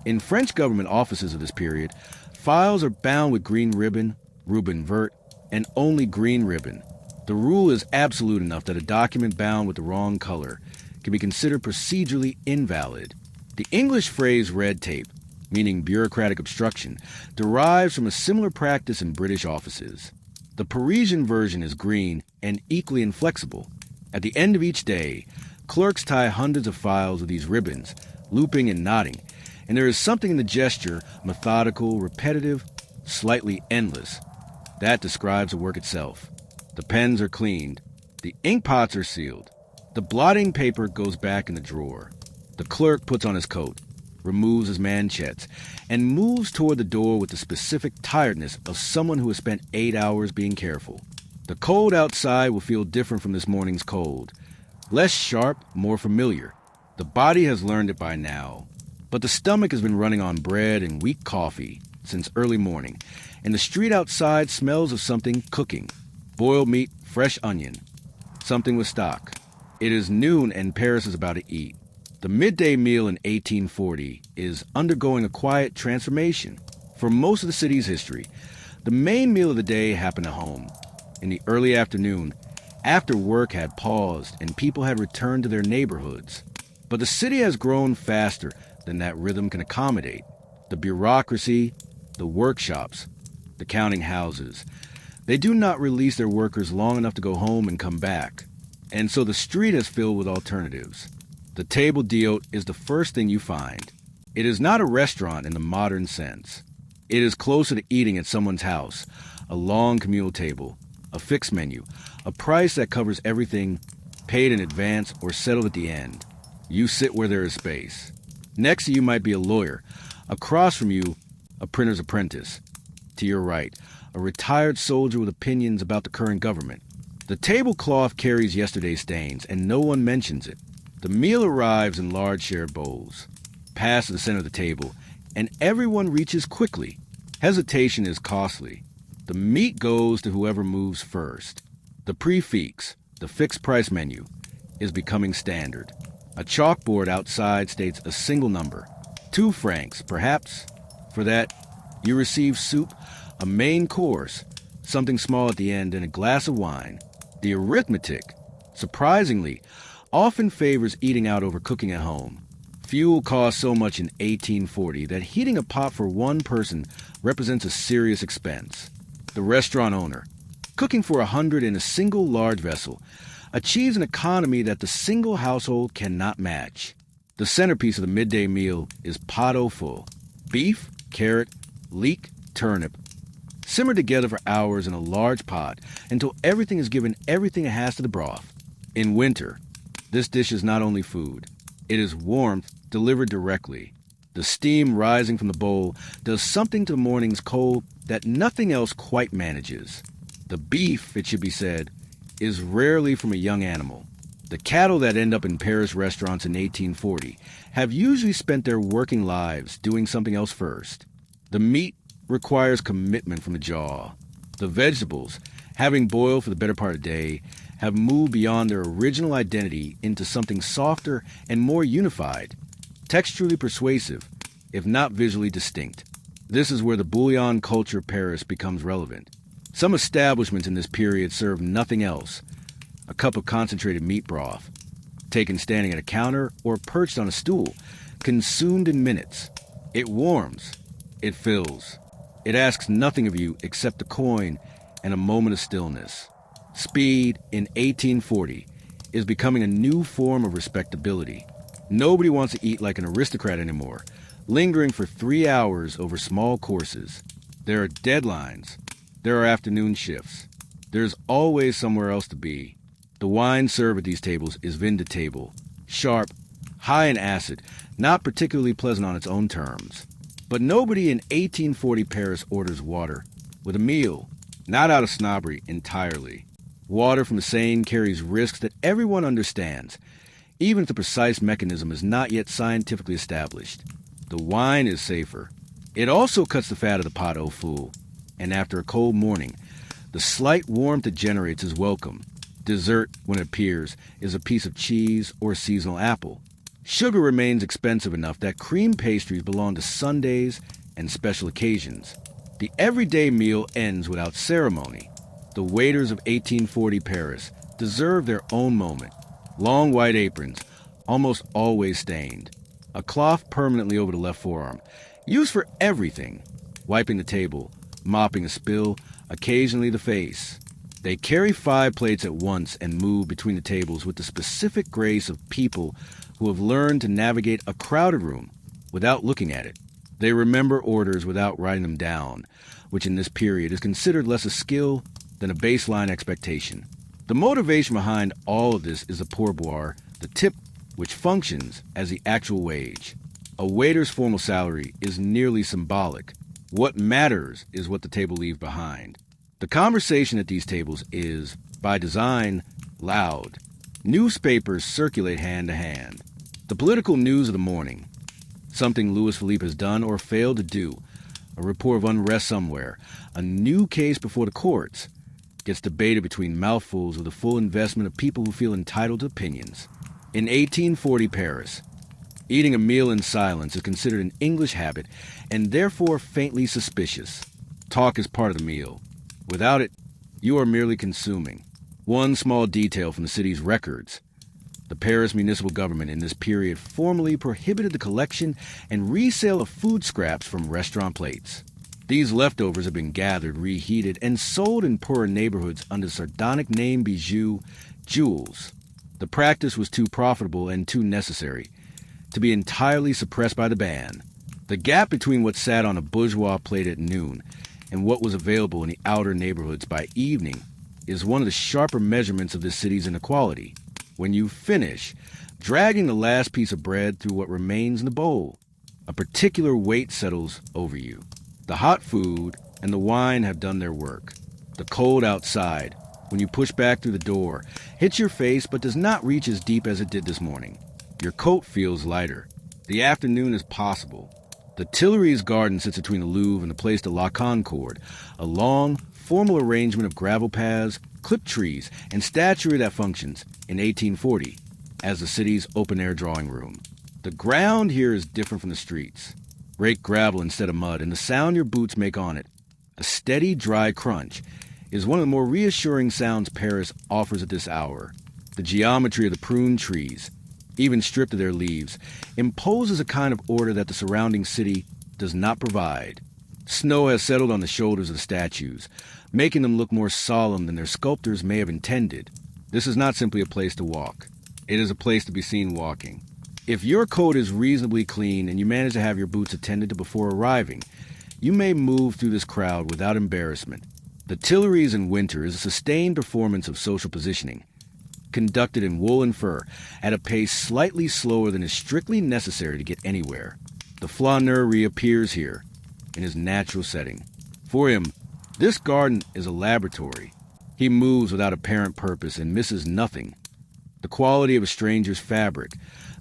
[SPEAKER 1] In French government offices of this period, files are bound with green ribbon, ruban vert, and only green ribbon. The rule is absolute enough that a document bound with the wrong color can be considered procedurally invalid. The English phrase red tape, meaning bureaucratic obstruction, derives from a similar practice in British offices. The Parisian version is green and equally inflexible. At the end of each day, clerks tie hundreds of files with these ribbons, looping and knotting, and there is something in the gesture, methodical, repetitive, slightly endless. That describes the work itself. The pens are cleaned. The ink pots are sealed. The blotting paper goes back in the drawer. The clerk puts on his coat, removes his manchettes, and moves toward the door with the specific tiredness of someone who has spent 8 hours being careful. The cold outside will feel different from this morning's cold. Less sharp, more familiar. The body has learned it by now. But the stomach has been running on bread and weak coffee since early morning, and the street outside smells of something cooking. Boiled meat, fresh onion. Something with stock. It is noon and Paris is about to eat. The midday meal in 1840 is undergoing a quiet transformation. For most of the city's history, the main meal of the day happened at home. In the early afternoon, after work had paused and people had returned to their neighborhoods. But the city has grown faster than that rhythm can accommodate. The bureaucracy, the workshops, the counting houses, they do not release their workers long enough to go home and come back. And so the street is filled with alternatives. The table d'hôte is the first thing you find. It is not a restaurant in the modern sense. It is closer to eating at someone's house, a long communal table, a fixed menu, a price that covers everything, paid in advance or settled at the end. You sit where there is space. Next to you might be a lawyer. Across from you, a printer's apprentice. To your right, a retired soldier with opinions about the current government. The tablecloth carries yesterday's stains, and no one mentions it. The meal arrives in large shared bowls, pass to the center of the table, and everyone reaches quickly. Hesitation is costly. The meat goes to whoever moves first. The prix fixe, the fixed price menu, is becoming standard. A chalkboard outside states a single number, 2 francs, perhaps. For that, you receive soup, a main course, something small at the end, and a glass of wine. The arithmetic, surprisingly, often favors eating out over cooking at home. Fuel cost so much in 1840 that heating a pot for one person represents a serious expense. The restaurant owner, cooking for 100 in a single large vessel, achieves an economy that the single household cannot match. The centerpiece of the midday meal is pot au feu. Beef, carrot, leek, turnip, simmer together for hours in a large pot until everything is given everything it has to the broth. In winter, this dish is not only food, it is warmth delivered directly. The steam rising from the bowl does something to the morning's cold that nothing else quite manages. The beef, it should be said, is rarely from a young animal. The cattle that end up in Paris restaurants in 1840 have usually spent their working lives doing something else first. The meat requires commitment from the jaw. The vegetables, having boiled for the better part of the day, have moved beyond their original identity into something softer and more unified, texturally persuasive, if not visually distinct. This is where the bouillon culture of Paris becomes relevant. Some establishments in this period serve nothing else. A cup of concentrated meat broth, taken standing at a counter or perched on a stool, consumed in minutes. It warms. It fills. It asks nothing of you except a coin and a moment of stillness. Speed, in 1840, is becoming a new form of respectability. Nobody wants to eat like an aristocrat anymore, lingering for 3 hours over small courses. There are deadlines. There are afternoon shifts. There's always somewhere else to be. The wine served at these tables is vin de table, sharp, high in acid, not particularly pleasant on its own terms. But nobody in 1840 Paris orders water with a meal, not out of snobbery entirely. Water from the Seine carries risks that everyone understands, even if the precise mechanism is not yet scientifically established. The wine is safer. It also cuts the fat of the pot au feu, and after a cold morning, the slight warmth it generates is welcome. Dessert, when it appears, is a piece of cheese or a seasonal apple. Sugar remains expensive enough that cream pastries belong to Sundays and special occasions. The everyday meal ends without ceremony. The waiters of 1840 Paris deserve their own moment. Long white aprons, almost always stained. A cloth permanently over the left forearm, used for everything. Wiping the table, mopping a spill, occasionally the face. They carry 5 plates at once and move between the tables with the specific grace of people who have learned to navigate a crowded room without looking at it. They remember orders without writing them down, which in this period is considered less a skill than a baseline expectation. The motivation behind all of this is the pourboire, the tip, which functions as the actual wage. A waiter's formal salary is nearly symbolic. What matters is what the table leaves behind. The conversation at these tables is, by design, loud. Newspapers circulate hand to hand. The political news of the morning, something Louis Philippe has done or failed to do, a report of unrest somewhere, a new case before the courts, gets debated between mouthfuls of the full investment of people who feel entitled to opinions. In 1840 Paris, eating a meal in silence is considered an English habit and therefore faintly suspicious. Talk is part of the meal. Without it, you are merely consuming. One small detail from the city's records. The Paris municipal government in this period formally prohibited the collection and resale of food scraps from restaurant plates. These leftovers have been gathered, reheated, and sold in poorer neighborhoods under the sardonic name bijou, jewels. The practice was too profitable and too necessary to be entirely suppressed by the ban. The gap between what sat on a bourgeois plate at noon and what was available in the outer neighborhoods by evening is one of the sharper measurements of this city's inequality. When you finish, dragging the last piece of bread through what remains in the bowl, a particular weight settles over you. The hot food and the wine have done their work. The cold outside, when you push back through the door, hits your face but does not reach as deep as it did this morning. Your coat feels lighter. The afternoon is possible. The Tuileries garden sits between the Louvre and the Place de la Concorde, a long, formal arrangement of gravel paths, clipped trees, and statuary that functions, in 1840, as the city's open-air drawing room. The ground here is different from the streets. Raked gravel instead of mud, and the sound your boots make on it, a steady, dry crunch, is one of the more reassuring sounds Paris offers at this hour. The geometry of the prune trees, even stripped of their leaves, imposes a kind of order that the surrounding city does not provide. Snow has settled on the shoulders of the statues, making them look more solemn than their sculptors may have intended. This is not simply a place to walk. It is a place to be seen walking. If your coat is reasonably clean and you manage to have your boots attended to before arriving, you may move through this crowd without embarrassment. The Tuileries in winter is a sustained performance of social positioning, conducted in wool and fur at a pace slightly slower than is strictly necessary to get anywhere. The flaneur reappears here in his natural setting. For him, this garden is a laboratory. He moves without apparent purpose and misses nothing. The quality of a stranger's fabric,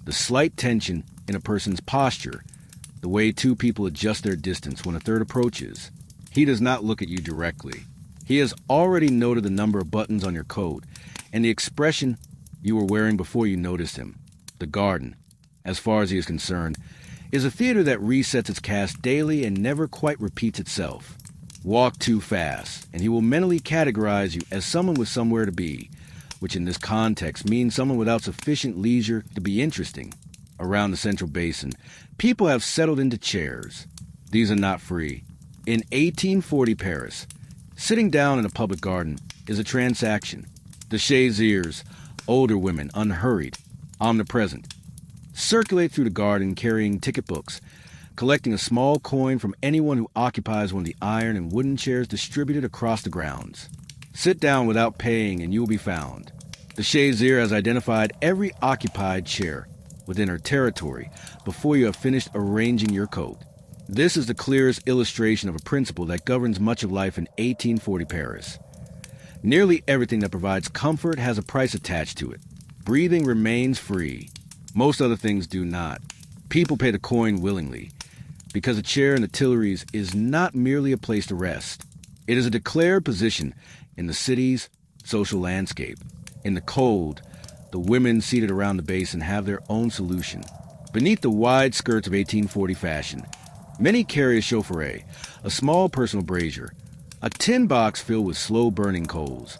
[SPEAKER 1] the slight tension in a person's posture, the way two people adjust their distance when a third approaches. He does not look at you directly. He has already noted the number of buttons on your coat and the expression you were wearing before you noticed him. The garden, as far as he is concerned, is a theater that resets its cast daily and never quite repeats itself. Walk too fast, and he will mentally categorize you as someone with somewhere to be, which in this context means someone without sufficient leisure to be interesting. Around the central basin, people have settled into chairs. These are not free. In 1840 Paris, sitting down in a public garden is a transaction. The chaisiers, older women, unhurried, omnipresent, circulate through the garden carrying ticket books, collecting a small coin from anyone who occupies one of the iron and wooden chairs distributed across the grounds. Sit down without paying and you will be found. The chaisier has identified every occupied chair within her territory before you have finished arranging your coat. This is the clearest illustration of a principle that governs much of life in 1840 Paris. Nearly everything that provides comfort has a price attached to it. Breathing remains free. Most other things do not. People pay the coin willingly, because a chair in the Tuileries is not merely a place to rest. It is a declared position in the city's social landscape. In the cold, the women seated around the basin have their own solution. Beneath the wide skirts of 1840 fashion, many carry a chaufferette, a small personal brazier, a tin box filled with slow-burning coals,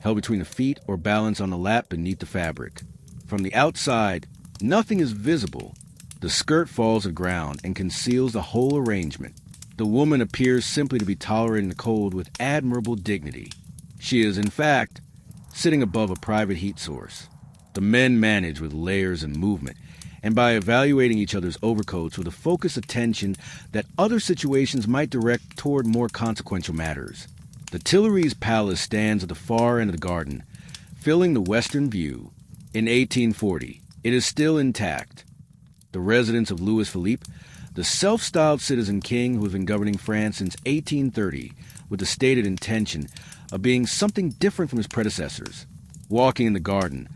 [SPEAKER 1] held between the feet or balanced on the lap beneath the fabric. From the outside, nothing is visible. The skirt falls to the ground and conceals the whole arrangement. The woman appears simply to be tolerating the cold with admirable dignity. She is, in fact, sitting above a private heat source. The men manage with layers and movement, and by evaluating each other's overcoats with a focused attention that other situations might direct toward more consequential matters. The Tuileries Palace stands at the far end of the garden, filling the western view. In 1840, it is still intact. The residence of Louis Philippe, the self-styled citizen king who has been governing France since 1830, with the stated intention of being something different from his predecessors. Walking in the garden,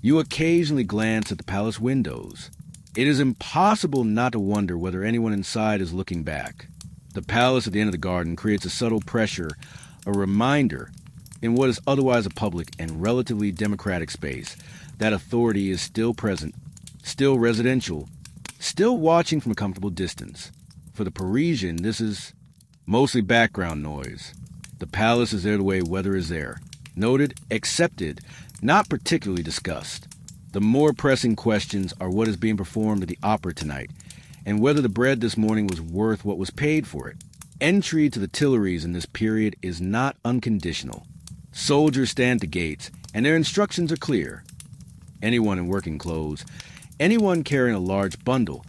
[SPEAKER 1] you occasionally glance at the palace windows. It is impossible not to wonder whether anyone inside is looking back. The palace at the end of the garden creates a subtle pressure, a reminder, in what is otherwise a public and relatively democratic space, that authority is still present, still residential, still watching from a comfortable distance. For the Parisian, this is mostly background noise. The palace is there the way weather is there. Noted, accepted, not particularly discussed. The more pressing questions are what is being performed at the opera tonight, and whether the bread this morning was worth what was paid for it. Entry to the Tuileries in this period is not unconditional. Soldiers stand at the gates, and their instructions are clear. Anyone in working clothes, anyone carrying a large bundle,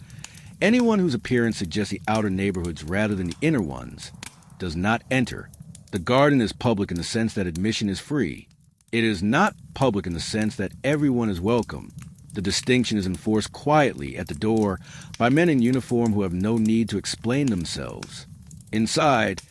[SPEAKER 1] anyone whose appearance suggests the outer neighborhoods rather than the inner ones, does not enter. The garden is public in the sense that admission is free. It is not public in the sense that everyone is welcome. The distinction is enforced quietly at the door by men in uniform who have no need to explain themselves. Inside,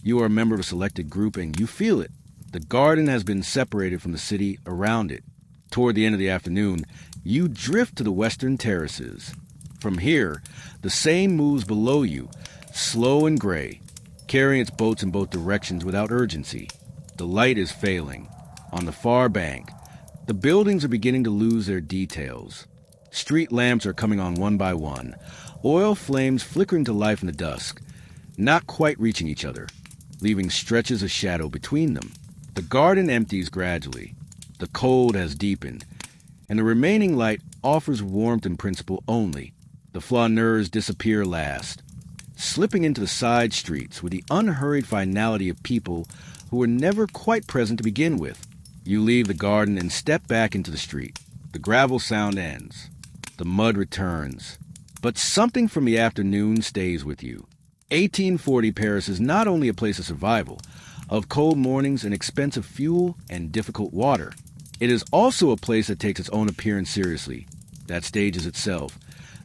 [SPEAKER 1] you are a member of a selected group and you feel it. The garden has been separated from the city around it. Toward the end of the afternoon, you drift to the western terraces. From here, the Seine moves below you, slow and gray, carrying its boats in both directions without urgency. The light is failing. On the far bank, the buildings are beginning to lose their details. Street lamps are coming on one by one, oil flames flickering to life in the dusk, not quite reaching each other, leaving stretches of shadow between them. The garden empties gradually. The cold has deepened, and the remaining light offers warmth in principle only. The flaneurs disappear last, slipping into the side streets with the unhurried finality of people who were never quite present to begin with. You leave the garden and step back into the street. The gravel sound ends. The mud returns. But something from the afternoon stays with you. 1840 Paris is not only a place of survival, of cold mornings and expensive fuel and difficult water. It is also a place that takes its own appearance seriously, that stages itself,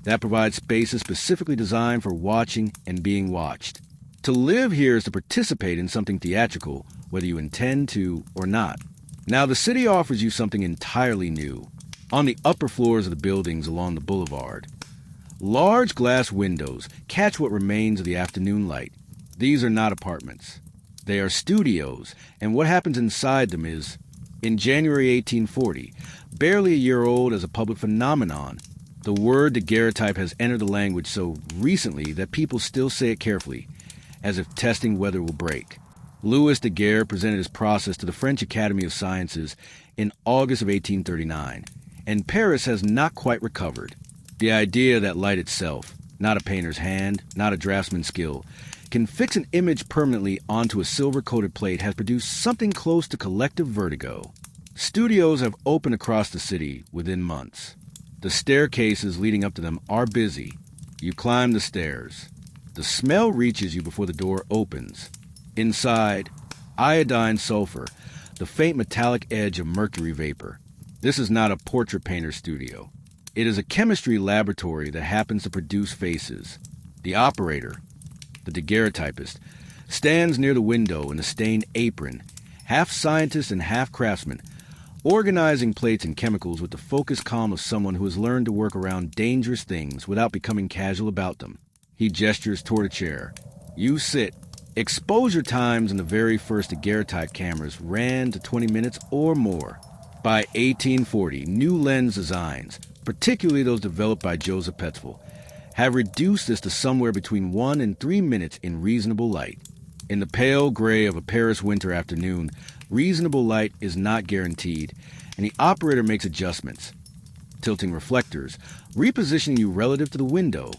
[SPEAKER 1] that provides spaces specifically designed for watching and being watched. To live here is to participate in something theatrical, whether you intend to or not. Now, the city offers you something entirely new. On the upper floors of the buildings along the boulevard, large glass windows catch what remains of the afternoon light. These are not apartments. They are studios, and what happens inside them is, in January 1840, barely a year old as a public phenomenon, the word daguerreotype has entered the language so recently that people still say it carefully, as if testing whether it will break. Louis Daguerre presented his process to the French Academy of Sciences in August of 1839, and Paris has not quite recovered. The idea that light itself, not a painter's hand, not a draftsman's skill, can fix an image permanently onto a silver-coated plate has produced something close to collective vertigo. Studios have opened across the city within months. The staircases leading up to them are busy. You climb the stairs. The smell reaches you before the door opens. Inside, iodine sulfur, the faint metallic edge of mercury vapor. This is not a portrait painter's studio. It is a chemistry laboratory that happens to produce faces. The operator, the daguerreotypist, stands near the window in a stained apron, half scientist and half craftsman, organizing plates and chemicals with the focused calm of someone who has learned to work around dangerous things without becoming casual about them. He gestures toward a chair. You sit. Exposure times in the very first daguerreotype cameras ran to 20 minutes or more. By 1840, new lens designs, particularly those developed by Joseph Petzval, have reduced this to somewhere between 1 and 3 minutes in reasonable light. In the pale gray of a Paris winter afternoon, reasonable light is not guaranteed, and the operator makes adjustments, tilting reflectors, repositioning you relative to the window,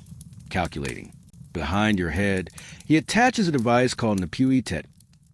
[SPEAKER 1] calculating. Behind your head, he attaches a device called an appui-tête,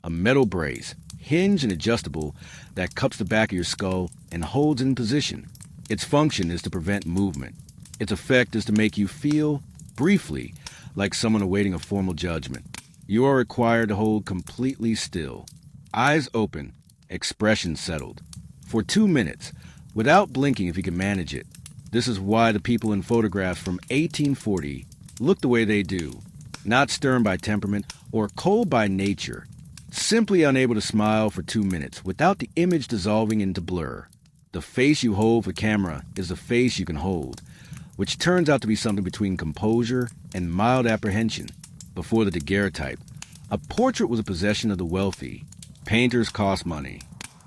[SPEAKER 1] a metal brace, hinged and adjustable, that cups the back of your skull and holds in position. Its function is to prevent movement. Its effect is to make you feel, briefly, like someone awaiting a formal judgment. You are required to hold completely still, eyes open, expression settled, for 2 minutes, without blinking if you can manage it. This is why the people in photographs from 1840 look the way they do, not stern by temperament or cold by nature, simply unable to smile for 2 minutes without the image dissolving into blur. The face you hold for camera is the face you can hold, which turns out to be something between composure and mild apprehension. Before the daguerreotype, a portrait was a possession of the wealthy. Painters cost money.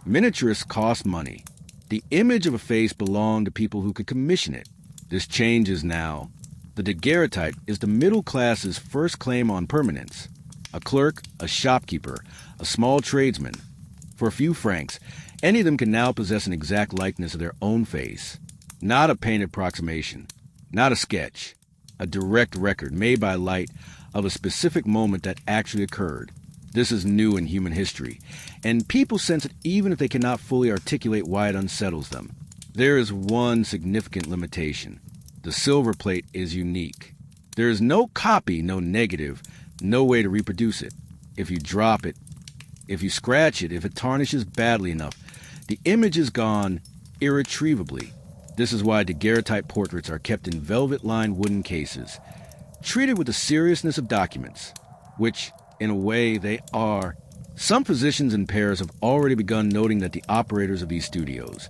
[SPEAKER 1] Miniaturists cost money. The image of a face belonged to people who could commission it. This changes now. The daguerreotype is the middle class's first claim on permanence. A clerk, a shopkeeper, a small tradesman. For a few francs, any of them can now possess an exact likeness of their own face. Not a painted approximation, not a sketch, a direct record made by light of a specific moment that actually occurred. This is new in human history, and people sense it even if they cannot fully articulate why it unsettles them. There is one significant limitation. The silver plate is unique. There is no copy, no negative, no way to reproduce it. If you drop it, if you scratch it, if it tarnishes badly enough, the image is gone irretrievably. This is why daguerreotype portraits are kept in velvet-lined wooden cases, treated with the seriousness of documents, which, in a way, they are. Some physicians in Paris have already begun noting that the operators of these studios,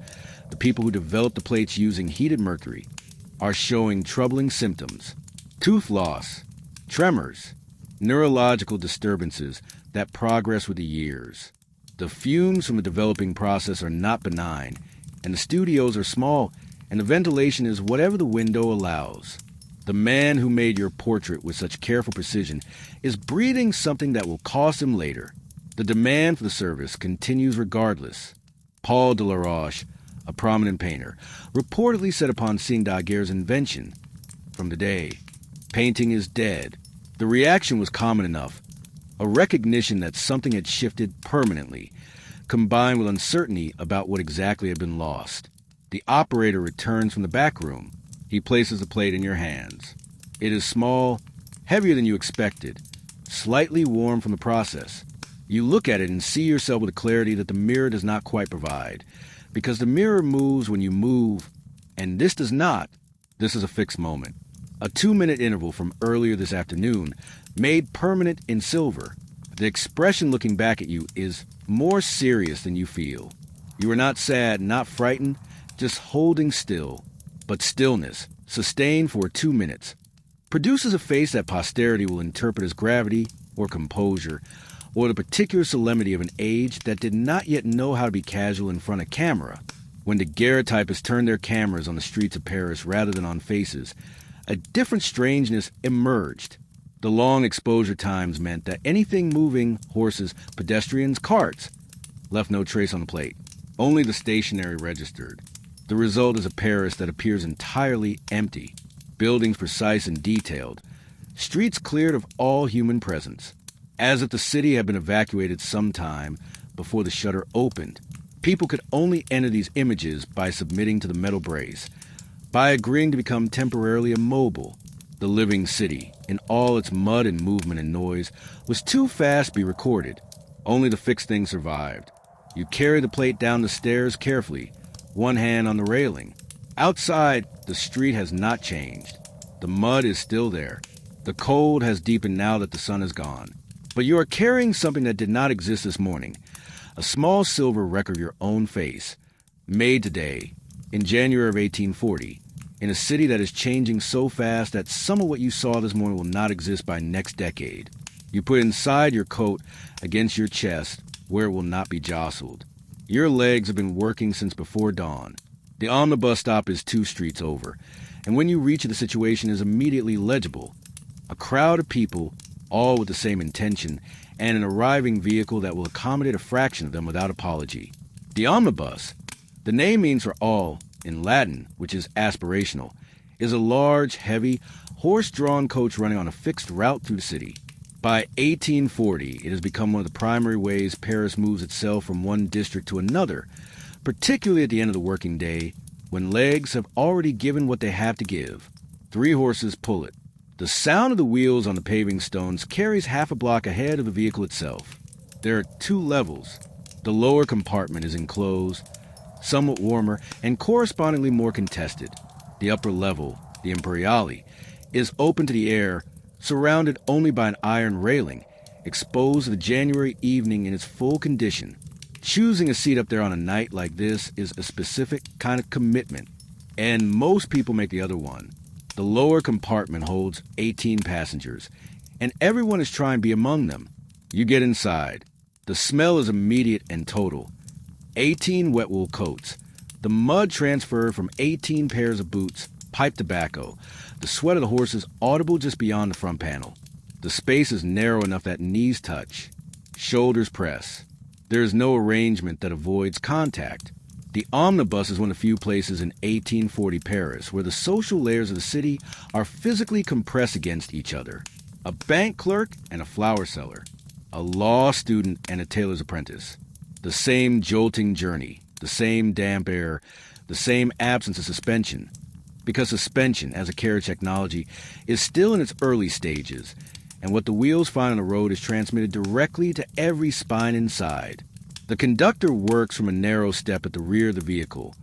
[SPEAKER 1] the people who develop the plates using heated mercury, are showing troubling symptoms. Tooth loss, tremors, neurological disturbances that progress with the years. The fumes from the developing process are not benign, and the studios are small, and the ventilation is whatever the window allows. The man who made your portrait with such careful precision is breathing something that will cost him later. The demand for the service continues regardless. Paul de la Roche, a prominent painter, reportedly set upon seeing Daguerre's invention from the day. Painting is dead. The reaction was common enough. A recognition that something had shifted permanently, combined with uncertainty about what exactly had been lost. The operator returns from the back room. He places the plate in your hands. It is small, heavier than you expected, slightly warm from the process. You look at it and see yourself with a clarity that the mirror does not quite provide, because the mirror moves when you move, and this does not. This is a fixed moment. A 2-minute interval from earlier this afternoon, made permanent in silver. The expression looking back at you is more serious than you feel. You are not sad, not frightened, just holding still. But stillness, sustained for 2 minutes, produces a face that posterity will interpret as gravity or composure, or the particular solemnity of an age that did not yet know how to be casual in front of camera. When daguerreotypists turned their cameras on the streets of Paris rather than on faces, a different strangeness emerged. The long exposure times meant that anything moving, horses, pedestrians, carts, left no trace on the plate. Only the stationary registered. The result is a Paris that appears entirely empty. Buildings precise and detailed. Streets cleared of all human presence. As if the city had been evacuated sometime before the shutter opened. People could only enter these images by submitting to the metal brace, by agreeing to become temporarily immobile. The living city, in all its mud and movement and noise, was too fast to be recorded. Only the fixed thing survived. You carry the plate down the stairs carefully, one hand on the railing. Outside, the street has not changed. The mud is still there. The cold has deepened now that the sun is gone. But you are carrying something that did not exist this morning, a small silver record of your own face, made today, in January of 1840, in a city that is changing so fast that some of what you saw this morning will not exist by next decade. You put it inside your coat against your chest where it will not be jostled. Your legs have been working since before dawn. The omnibus stop is 2 streets over, and when you reach it, the situation is immediately legible. A crowd of people, all with the same intention, and an arriving vehicle that will accommodate a fraction of them without apology. The omnibus, the name means for all, in Latin, which is aspirational, is a large, heavy, horse-drawn coach running on a fixed route through the city. By 1840, it has become one of the primary ways Paris moves itself from one district to another, particularly at the end of the working day, when legs have already given what they have to give. 3 horses pull it. The sound of the wheels on the paving stones carries half a block ahead of the vehicle itself. There are 2 levels. The lower compartment is enclosed, somewhat warmer, and correspondingly more contested. The upper level, the Imperiale, is open to the air, surrounded only by an iron railing, exposed to the January evening in its full condition. Choosing a seat up there on a night like this is a specific kind of commitment, and most people make the other one. The lower compartment holds 18 passengers, and everyone is trying to be among them. You get inside. The smell is immediate and total. 18 wet wool coats, the mud transferred from 18 pairs of boots, pipe tobacco, the sweat of the horses audible just beyond the front panel. The space is narrow enough that knees touch, shoulders press. There is no arrangement that avoids contact. The omnibus is one of the few places in 1840 Paris where the social layers of the city are physically compressed against each other. A bank clerk and a flower seller, a law student and a tailor's apprentice. The same jolting journey, the same damp air, the same absence of suspension. Because suspension, as a carriage technology, is still in its early stages, and what the wheels find on the road is transmitted directly to every spine inside. The conductor works from a narrow step at the rear of the vehicle,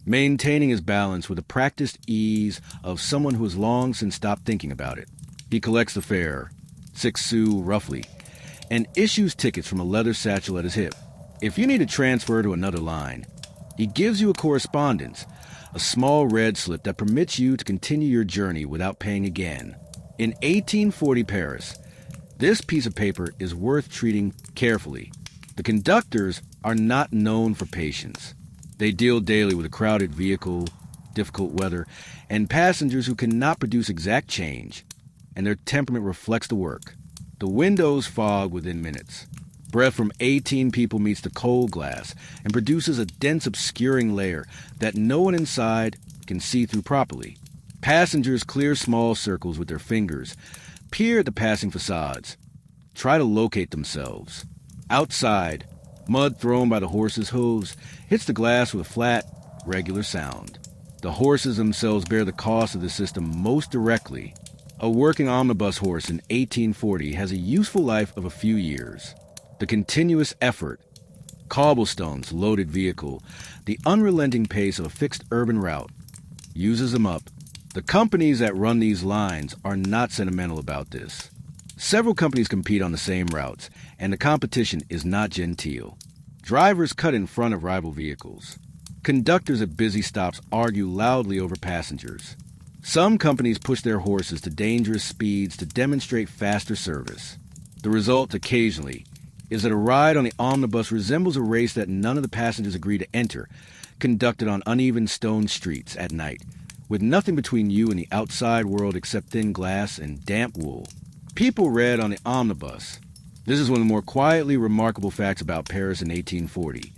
[SPEAKER 1] maintaining his balance with the practiced ease of someone who has long since stopped thinking about it. He collects the fare, 6 sous roughly, and issues tickets from a leather satchel at his hip. If you need to transfer to another line, he gives you a correspondence, a small red slip that permits you to continue your journey without paying again. In 1840 Paris, this piece of paper is worth treating carefully. The conductors are not known for patience. They deal daily with a crowded vehicle, difficult weather, and passengers who cannot produce exact change, and their temperament reflects the work. The windows fog within minutes. Breath from 18 people meets the cold glass and produces a dense obscuring layer that no one inside can see through properly. Passengers clear small circles with their fingers, peer at the passing facades, try to locate themselves. Outside, mud thrown by the horses' hooves hits the glass with a flat, regular sound. The horses themselves bear the cost of the system most directly. A working omnibus horse in 1840 has a useful life of a few years. The continuous effort, cobblestones, loaded vehicle, the unrelenting pace of a fixed urban route uses them up. The companies that run these lines are not sentimental about this. Several companies compete on the same routes, and the competition is not genteel. Drivers cut in front of rival vehicles. Conductors at busy stops argue loudly over passengers. Some companies push their horses to dangerous speeds to demonstrate faster service. The result, occasionally, is that a ride on the omnibus resembles a race that none of the passengers agree to enter, conducted on uneven stone streets at night, with nothing between you and the outside world except thin glass and damp wool. People read on the omnibus. This is one of the more quietly remarkable facts about Paris in 1840.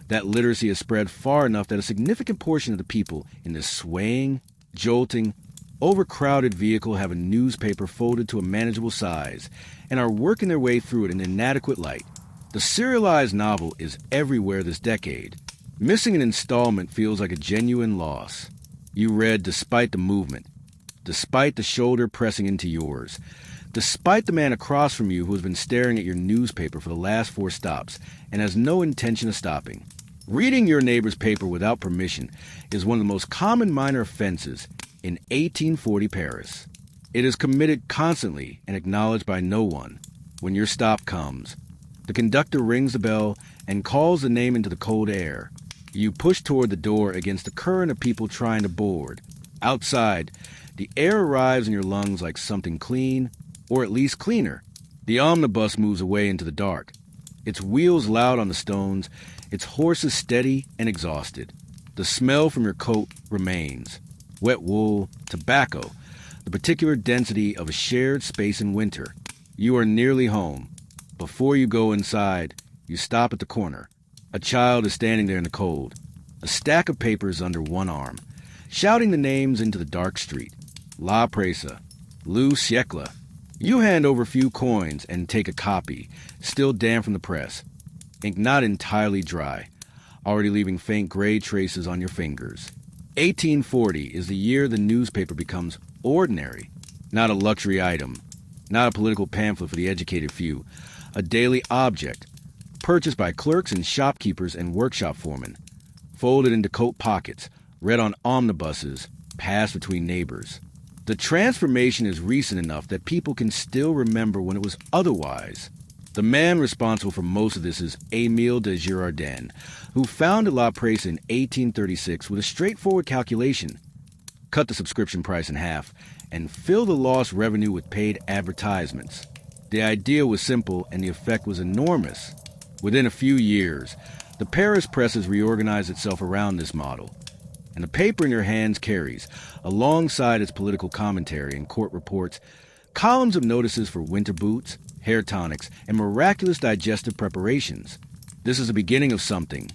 [SPEAKER 1] That literacy has spread far enough that a significant portion of the people in this swaying, jolting, overcrowded vehicle have a newspaper folded to a manageable size and are working their way through it in inadequate light. The serialized novel is everywhere this decade. Missing an installment feels like a genuine loss. You read despite the movement, despite the shoulder pressing into yours, despite the man across from you who has been staring at your newspaper for the last 4 stops and has no intention of stopping. Reading your neighbor's paper without permission is one of the most common minor offenses in 1840 Paris. It is committed constantly and acknowledged by no one. When your stop comes, the conductor rings the bell and calls the name into the cold air. You push toward the door against the current of people trying to board. Outside, the air arrives in your lungs like something clean, or at least cleaner. The omnibus moves away into the dark, its wheels loud on the stones, its horses steady and exhausted. The smell from your coat remains. Wet wool, tobacco, the particular density of a shared space in winter. You are nearly home. Before you go inside, you stop at the corner. A child is standing there in the cold, a stack of papers under one arm, shouting the names into the dark street. La Presse, Le Siècle. You hand over a few coins and take a copy, still damp from the press. Ink not entirely dry, already leaving faint gray traces on your fingers. 1840 is the year the newspaper becomes ordinary, not a luxury item, not a political pamphlet for the educated few, a daily object, purchased by clerks and shopkeepers and workshop foremen, folded into coat pockets, read on omnibuses, passed between neighbors. The transformation is recent enough that people can still remember when it was otherwise. The man responsible for most of this is Émile de Girardin, who founded La Presse in 1836 with a straightforward calculation. Cut the subscription price in half and fill the lost revenue with paid advertisements. The idea was simple and the effect was enormous. Within a few years, the Paris press has reorganized itself around this model, and the paper in your hands carries, alongside its political commentary and court reports, columns of notices for winter boots, hair tonics, and miraculous digestive preparations. This is the beginning of something.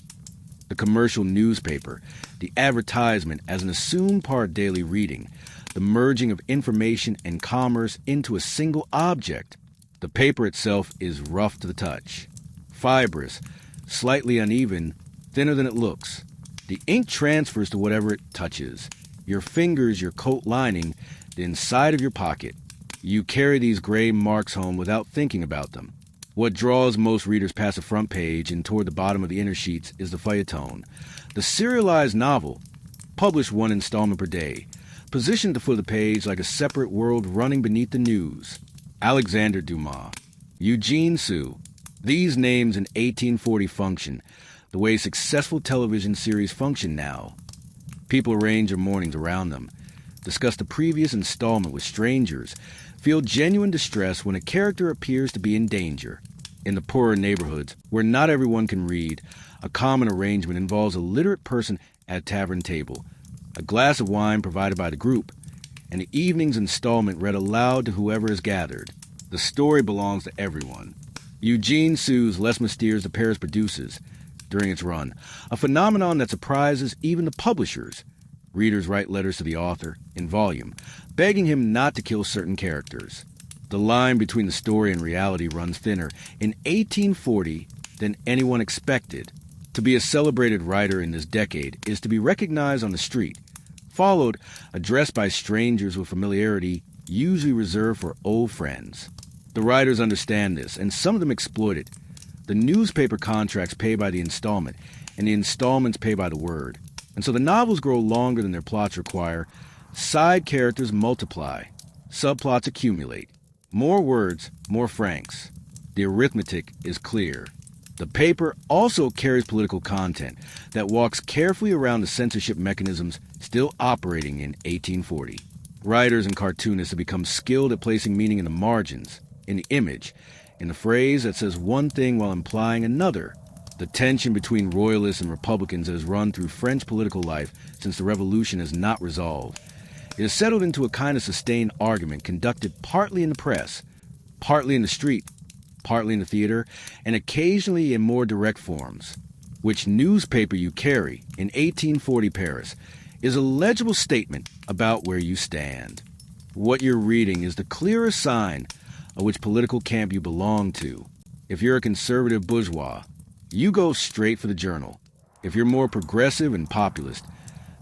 [SPEAKER 1] The commercial newspaper, the advertisement as an assumed part of daily reading, the merging of information and commerce into a single object. The paper itself is rough to the touch, fibrous, slightly uneven, thinner than it looks. The ink transfers to whatever it touches. Your fingers, your coat lining, the inside of your pocket. You carry these gray marks home without thinking about them. What draws most readers past the front page and toward the bottom of the inner sheets is the feuilleton, the serialized novel, published 1 installment per day, positioned at the foot of the page like a separate world running beneath the news. Alexandre Dumas, Eugene Sue. These names in 1840 function the way successful television series function now. People arrange their mornings around them, discuss the previous installment with strangers, feel genuine distress when a character appears to be in danger. In the poorer neighborhoods, where not everyone can read, a common arrangement involves a literate person at a tavern table, a glass of wine provided by the group, and the evening's installment read aloud to whoever is gathered. The story belongs to everyone. Eugene Sue's Les Mystères de Paris produces, during its run, a phenomenon that surprises even the publishers. Readers write letters to the author, in volume, begging him not to kill certain characters. The line between the story and reality runs thinner in 1840 than anyone expected. To be a celebrated writer in this decade is to be recognized on the street, followed, addressed by strangers with familiarity usually reserved for old friends. The writers understand this, and some of them exploit it. The newspaper contracts pay by the installment, and the installments pay by the word. And so the novels grow longer than their plots require. Side characters multiply. Subplots accumulate. More words, more francs. The arithmetic is clear. The paper also carries political content that walks carefully around the censorship mechanisms still operating in 1840. Writers and cartoonists have become skilled at placing meaning in the margins, in the image, in the phrase that says one thing while implying another. The tension between royalists and republicans that has run through French political life since the Revolution is not resolved. It has settled into a kind of sustained argument conducted partly in the press, partly in the street, partly in the theater, and occasionally in more direct forms. Which newspaper you carry in 1840 Paris is a legible statement about where you stand. What you're reading is the clearest sign of which political camp you belong to. If you're a conservative bourgeois, you go straight for the Journal. If you're more progressive and populist,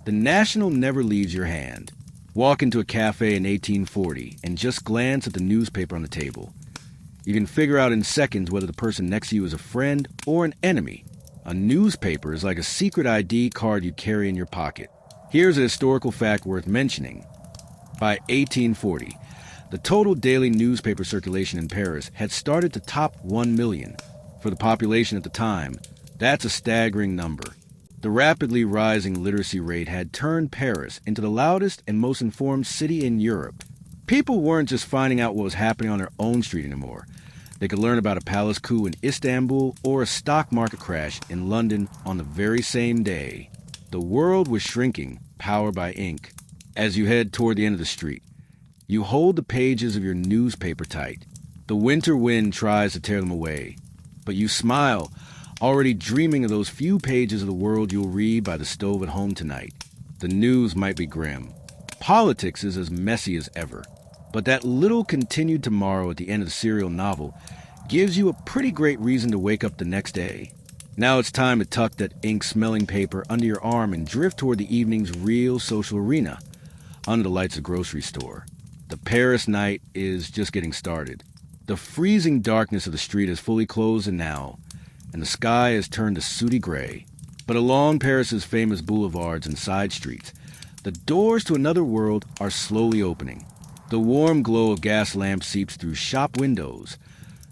[SPEAKER 1] the National never leaves your hand. Walk into a cafe in 1840 and just glance at the newspaper on the table. You can figure out in seconds whether the person next to you is a friend or an enemy. A newspaper is like a secret ID card you carry in your pocket. Here's a historical fact worth mentioning. By 1840, the total daily newspaper circulation in Paris had started to top 1 million. For the population at the time, that's a staggering number. The rapidly rising literacy rate had turned Paris into the loudest and most informed city in Europe. People weren't just finding out what was happening on their own street anymore. They could learn about a palace coup in Istanbul or a stock market crash in London on the very same day. The world was shrinking, powered by ink. As you head toward the end of the street, you hold the pages of your newspaper tight. The winter wind tries to tear them away, but you smile, already dreaming of those few pages of the world you'll read by the stove at home tonight. The news might be grim. Politics is as messy as ever. But that little continued tomorrow at the end of the serial novel gives you a pretty great reason to wake up the next day. Now it's time to tuck that ink-smelling paper under your arm and drift toward the evening's real social arena, under the lights of the grocery store. The Paris night is just getting started. The freezing darkness of the street is fully closed now, and the sky has turned to sooty gray. But along Paris's famous boulevards and side streets, the doors to another world are slowly opening. The warm glow of gas lamps seeps through shop windows,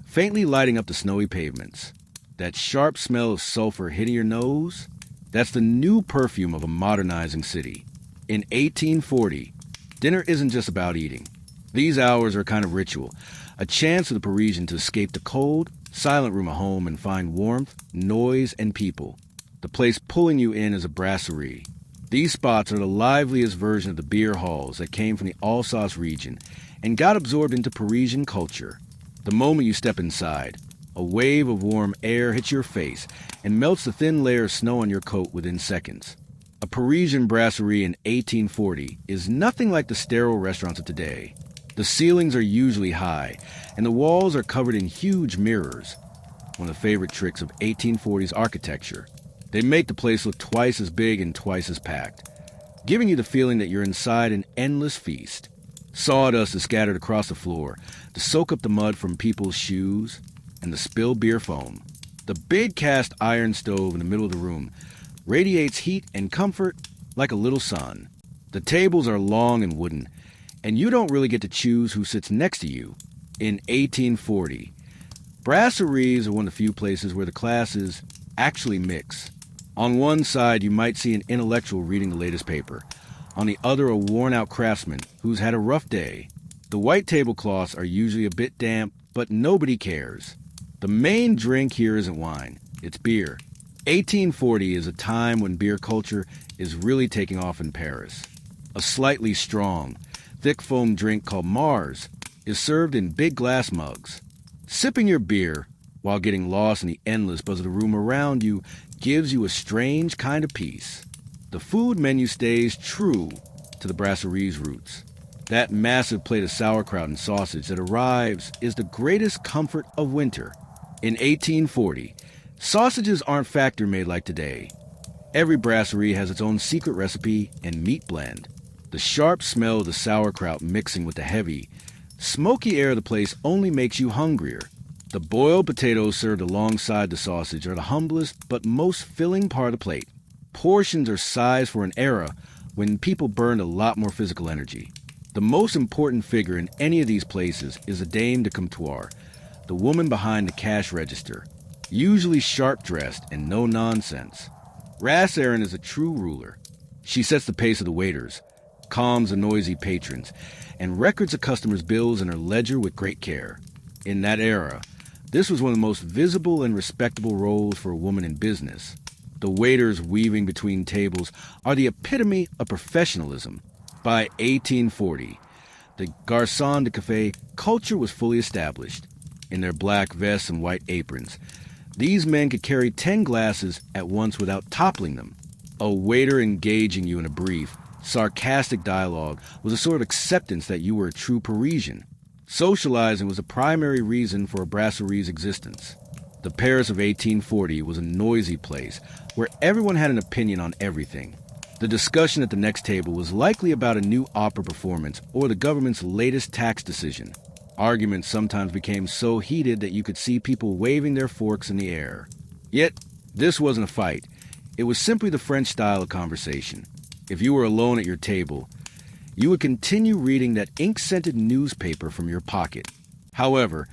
[SPEAKER 1] faintly lighting up the snowy pavements. That sharp smell of sulfur hitting your nose? That's the new perfume of a modernizing city. In 1840, dinner isn't just about eating. These hours are a kind of ritual, a chance for the Parisian to escape the cold, silent room of home and find warmth, noise, and people. The place pulling you in is a brasserie. These spots are the liveliest version of the beer halls that came from the Alsace region and got absorbed into Parisian culture. The moment you step inside, a wave of warm air hits your face and melts the thin layer of snow on your coat within seconds. A Parisian brasserie in 1840 is nothing like the sterile restaurants of today. The ceilings are usually high, and the walls are covered in huge mirrors, one of the favorite tricks of 1840s architecture. They make the place look twice as big and twice as packed, giving you the feeling that you're inside an endless feast. Sawdust is scattered across the floor to soak up the mud from people's shoes and the spilled beer foam. The big cast iron stove in the middle of the room radiates heat and comfort like a little sun. The tables are long and wooden, and you don't really get to choose who sits next to you. In 1840, brasseries are one of the few places where the classes actually mix. On one side, you might see an intellectual reading the latest paper. On the other, a worn-out craftsman who's had a rough day. The white tablecloths are usually a bit damp, but nobody cares. The main drink here isn't wine, it's beer. 1840 is a time when beer culture is really taking off in Paris. A slightly strong, thick foam drink called Mars is served in big glass mugs. Sipping your beer, while getting lost in the endless buzz of the room around you gives you a strange kind of peace. The food menu stays true to the brasserie's roots. That massive plate of sauerkraut and sausage that arrives is the greatest comfort of winter. In 1840, sausages aren't factory-made like today. Every brasserie has its own secret recipe and meat blend. The sharp smell of the sauerkraut mixing with the heavy, smoky air of the place only makes you hungrier. The boiled potatoes served alongside the sausage are the humblest but most filling part of the plate. Portions are sized for an era when people burned a lot more physical energy. The most important figure in any of these places is the dame de comptoir, the woman behind the cash register, usually sharp-dressed and no-nonsense. Rasserin is a true ruler. She sets the pace of the waiters, calms the noisy patrons, and records the customers' bills in her ledger with great care. In that era, this was one of the most visible and respectable roles for a woman in business. The waiters weaving between tables are the epitome of professionalism. By 1840, the garçon de café culture was fully established. In their black vests and white aprons, these men could carry 10 glasses at once without toppling them. A waiter engaging you in a brief, sarcastic dialogue was a sort of acceptance that you were a true Parisian. Socializing was a primary reason for a brasserie's existence. The Paris of 1840 was a noisy place where everyone had an opinion on everything. The discussion at the next table was likely about a new opera performance or the government's latest tax decision. Arguments sometimes became so heated that you could see people waving their forks in the air. Yet, this wasn't a fight. It was simply the French style of conversation. If you were alone at your table, you would continue reading that ink-scented newspaper from your pocket. However,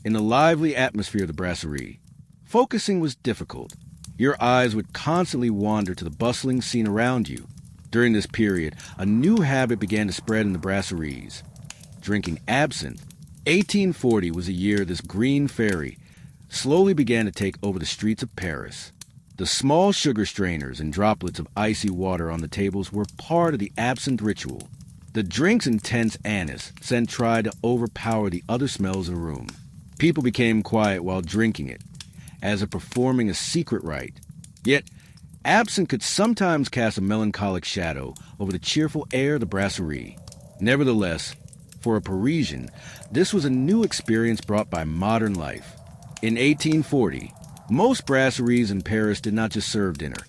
[SPEAKER 1] in the lively atmosphere of the brasserie, focusing was difficult. Your eyes would constantly wander to the bustling scene around you. During this period, a new habit began to spread in the brasseries: drinking absinthe. 1840 was a year this green fairy slowly began to take over the streets of Paris. The small sugar strainers and droplets of icy water on the tables were part of the absinthe ritual. The drink's intense anise scent tried to overpower the other smells in the room. People became quiet while drinking it, as if performing a secret rite. Yet, absinthe could sometimes cast a melancholic shadow over the cheerful air of the brasserie. Nevertheless, for a Parisian, this was a new experience brought by modern life. In 1840, most brasseries in Paris did not just serve dinner.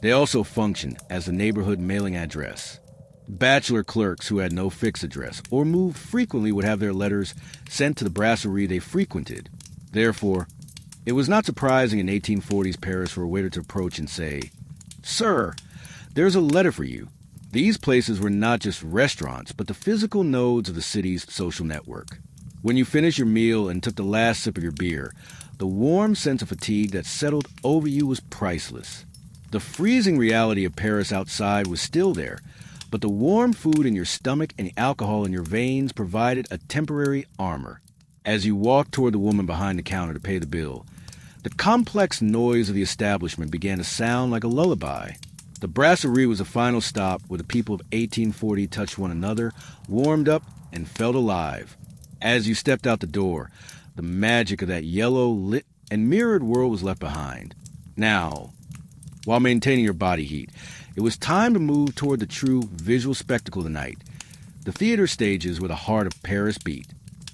[SPEAKER 1] They also functioned as the neighborhood mailing address. Bachelor clerks who had no fixed address or moved frequently would have their letters sent to the brasserie they frequented. Therefore, it was not surprising in 1840s Paris for a waiter to approach and say, "Sir, there's a letter for you." These places were not just restaurants, but the physical nodes of the city's social network. When you finished your meal and took the last sip of your beer, the warm sense of fatigue that settled over you was priceless. The freezing reality of Paris outside was still there, but the warm food in your stomach and the alcohol in your veins provided a temporary armor. As you walked toward the woman behind the counter to pay the bill, the complex noise of the establishment began to sound like a lullaby. The brasserie was the final stop where the people of 1840 touched one another, warmed up, and felt alive. As you stepped out the door, the magic of that yellow, lit, and mirrored world was left behind. Now, while maintaining your body heat, it was time to move toward the true visual spectacle of the night, the theater stages where the heart of Paris beat.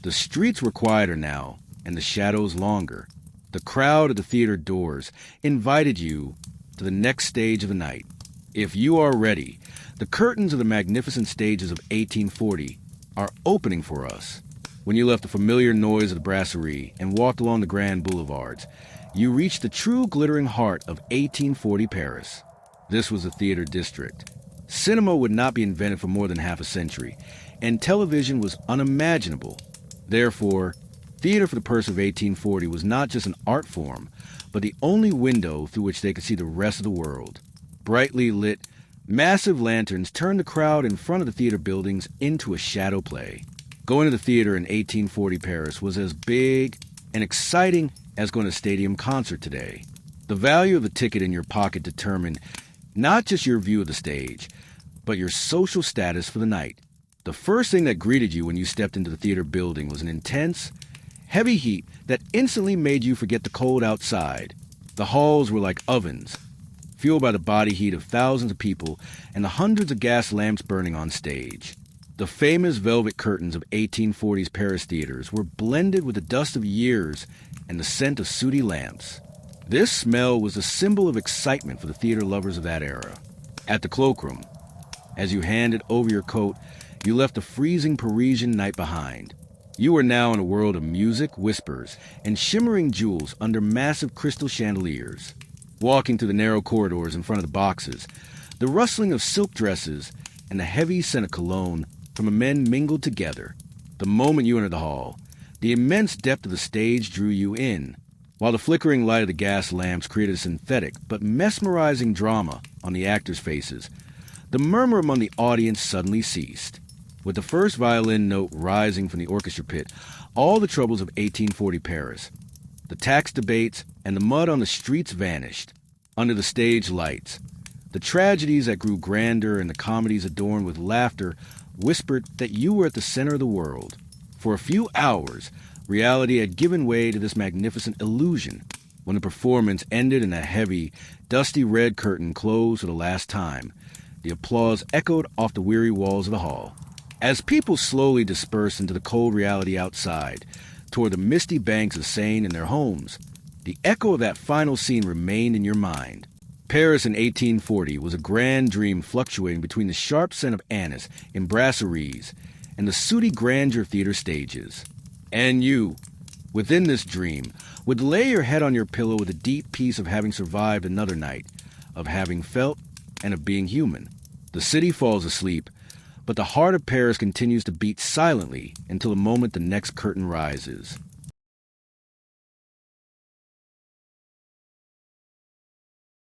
[SPEAKER 1] The streets were quieter now, and the shadows longer. The crowd at the theater doors invited you to the next stage of the night. If you are ready, the curtains of the magnificent stages of 1840 are opening for us. When you left the familiar noise of the brasserie and walked along the grand boulevards, you reached the true glittering heart of 1840 Paris. This was the theater district. Cinema would not be invented for more than half a century, and television was unimaginable. Therefore, theater for the person of 1840 was not just an art form, but the only window through which they could see the rest of the world. Brightly lit, massive lanterns turned the crowd in front of the theater buildings into a shadow play. Going to the theater in 1840 Paris was as big and exciting as going to a stadium concert today. The value of the ticket in your pocket determined not just your view of the stage, but your social status for the night. The first thing that greeted you when you stepped into the theater building was an intense Heavy heat that instantly made you forget the cold outside. The halls were like ovens, fueled by the body heat of thousands of people and the hundreds of gas lamps burning on stage. The famous velvet curtains of 1840s Paris theaters were blended with the dust of years and the scent of sooty lamps. This smell was a symbol of excitement for the theater lovers of that era. At the cloakroom, as you handed over your coat, you left the freezing Parisian night behind. You were now in a world of music, whispers, and shimmering jewels under massive crystal chandeliers. Walking through the narrow corridors in front of the boxes, the rustling of silk dresses and the heavy scent of cologne from men mingled together. The moment you entered the hall, the immense depth of the stage drew you in, while the flickering light of the gas lamps created a synthetic but mesmerizing drama on the actors' faces. The murmur among the audience suddenly ceased. With the first violin note rising from the orchestra pit, all the troubles of 1840 Paris, the tax debates, and the mud on the streets vanished. Under the stage lights, the tragedies that grew grander and the comedies adorned with laughter whispered that you were at the center of the world. For a few hours, reality had given way to this magnificent illusion. When the performance ended and a heavy, dusty red curtain closed for the last time, the applause echoed off the weary walls of the hall. As people slowly dispersed into the cold reality outside, toward the misty banks of Seine and their homes, the echo of that final scene remained in your mind. Paris in 1840 was a grand dream fluctuating between the sharp scent of anise in brasseries and the sooty grandeur of theater stages. And you, within this dream, would lay your head on your pillow with a deep peace of having survived another night, of having felt, and of being human. The city falls asleep, but the heart of Paris continues to beat silently until the moment the next curtain rises.